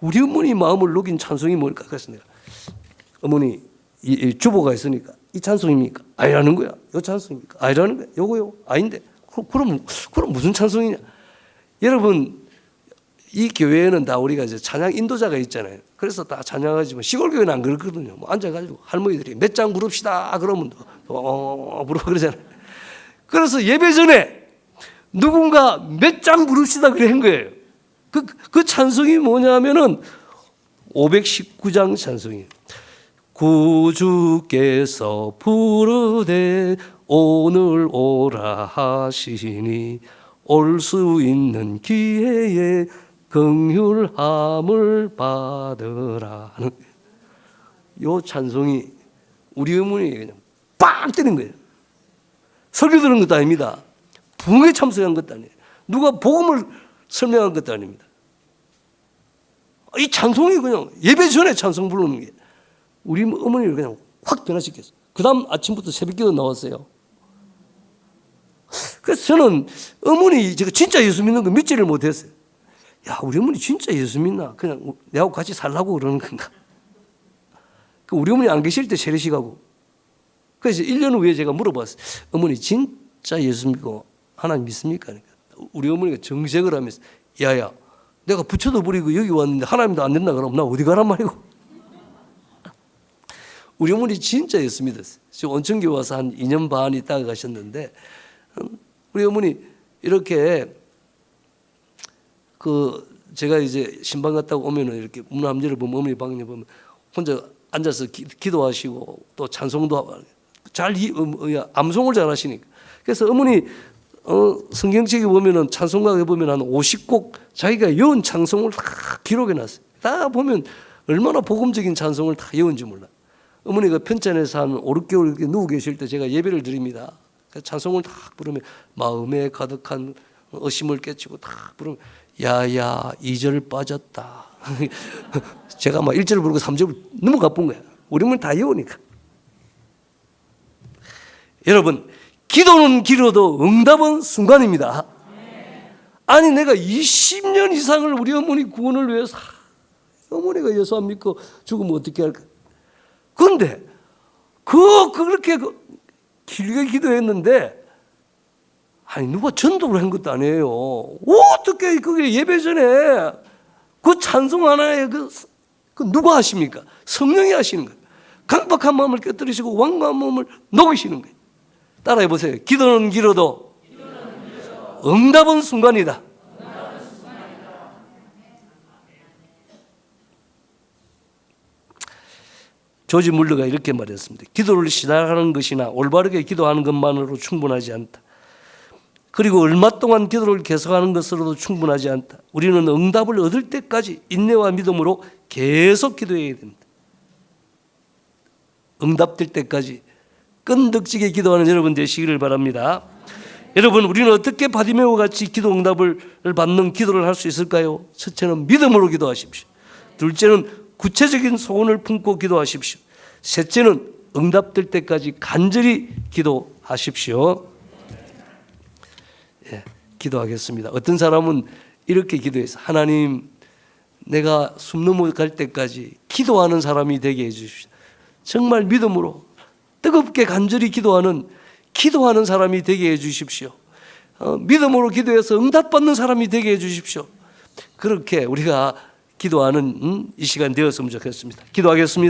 우리 어머니 마음을 녹인 찬송이 뭘까? 그래서 내가 어머니 이 주보가 있으니까 이 찬송입니까? 아니라는 거야. 요 찬송입니까? 아니라는 거야. 요거요? 아닌데. 그럼 무슨 찬송이냐? 여러분, 이 교회에는 다 우리가 이제 찬양 인도자가 있잖아요. 그래서 다 찬양하지만 시골 교회는 안 그렇거든요. 뭐 앉아가지고 할머니들이 몇 장 부릅시다 그러면 부르고 그러잖아요. 그래서 예배 전에 누군가 몇 장 부릅시다 그래 한 거예요. 그 찬송이 뭐냐면은 519장 찬송이에요. 구주께서 부르되 오늘 오라 하시니 올 수 있는 기회에 긍휼함을 받으라. 요 찬송이 우리 어머니 그냥 빵 때린 거예요. 설교 들은 것도 아닙니다. 부흥에 참석한 것도 아니에요. 누가 복음을 설명한 것도 아닙니다. 이 찬송이 그냥 예배 전에 찬송 부르는 게 우리 어머니를 그냥 확 변화시켰어요. 그 다음 아침부터 새벽기도 나왔어요. 그래서 저는 어머니 제가 진짜 예수 믿는 거 믿지를 못했어요. 야, 우리 어머니 진짜 예수 믿나? 그냥 내하고 같이 살라고 그러는 건가? 우리 어머니 안 계실 때 세례식하고. 그래서 1년 후에 제가 물어봤어요. 어머니 진짜 예수 믿고 하나님 믿습니까? 그러니까 우리 어머니가 정색을 하면서 야야, 내가 부처도 버리고 여기 왔는데 하나님도 안 된다 그러면 나 어디 가란 말이고. 우리 어머니 진짜 예수 믿었어요. 지금 온천교회 와서 한 2년 반 있다가 가셨는데 우리 어머니 이렇게 제가 이제 신방 갔다 오면은 이렇게 문 앞열을 보면 어머니 방에 보면 혼자 앉아서 기도하시고 또 찬송도 잘 암송을 잘 하시니까. 그래서 어머니 성경책에 보면은 찬송가에 보면 한 50곡 자기가 외운 찬송을 다 기록해 놨어요. 다 보면 얼마나 복음적인 찬송을 다 외운지 몰라. 어머니가 편찬에서 한 5, 6개월 이렇게 누워 계실 때 제가 예배를 드립니다. 찬송을 다 부르면 마음에 가득한 의심을 깨치고 다 부르면 야야 2절 빠졌다. 제가 막 1절을 부르고 3절을 너무 가쁜 거야. 우리 문 다 외우니까. 여러분, 기도는 길어도 응답은 순간입니다. 아니 내가 20년 이상을 우리 어머니 구원을 위해서 어머니가 예수 안 믿고 죽으면 어떻게 할까? 그런데 그렇게 길게 기도했는데 아니 누가 전도를 한 것도 아니에요. 어떻게 그게 예배 전에 그 찬송 하나에 그 누가 하십니까? 성령이 하시는 거예요. 강박한 마음을 깨뜨리시고 완고한 마음을 녹이시는 거예요. 따라해 보세요. 기도는 길어도 응답은 순간이다. 조지 물러가 이렇게 말했습니다. 기도를 시작하는 것이나 올바르게 기도하는 것만으로 충분하지 않다. 그리고 얼마 동안 기도를 계속하는 것으로도 충분하지 않다. 우리는 응답을 얻을 때까지 인내와 믿음으로 계속 기도해야 됩니다. 응답될 때까지 끈덕지게 기도하는 여러분 되시기를 바랍니다. 여러분, 우리는 어떻게 바디메오 같이 기도 응답을 받는 기도를 할 수 있을까요? 첫째는 믿음으로 기도하십시오. 둘째는 구체적인 소원을 품고 기도하십시오. 셋째는 응답될 때까지 간절히 기도하십시오. 예, 기도하겠습니다. 어떤 사람은 이렇게 기도해서 하나님, 내가 숨 넘어갈 때까지 기도하는 사람이 되게 해주십시오. 정말 믿음으로 뜨겁게 간절히 기도하는 사람이 되게 해주십시오. 믿음으로 기도해서 응답받는 사람이 되게 해주십시오. 그렇게 우리가 기도하는 이 시간 되었으면 좋겠습니다. 기도하겠습니다.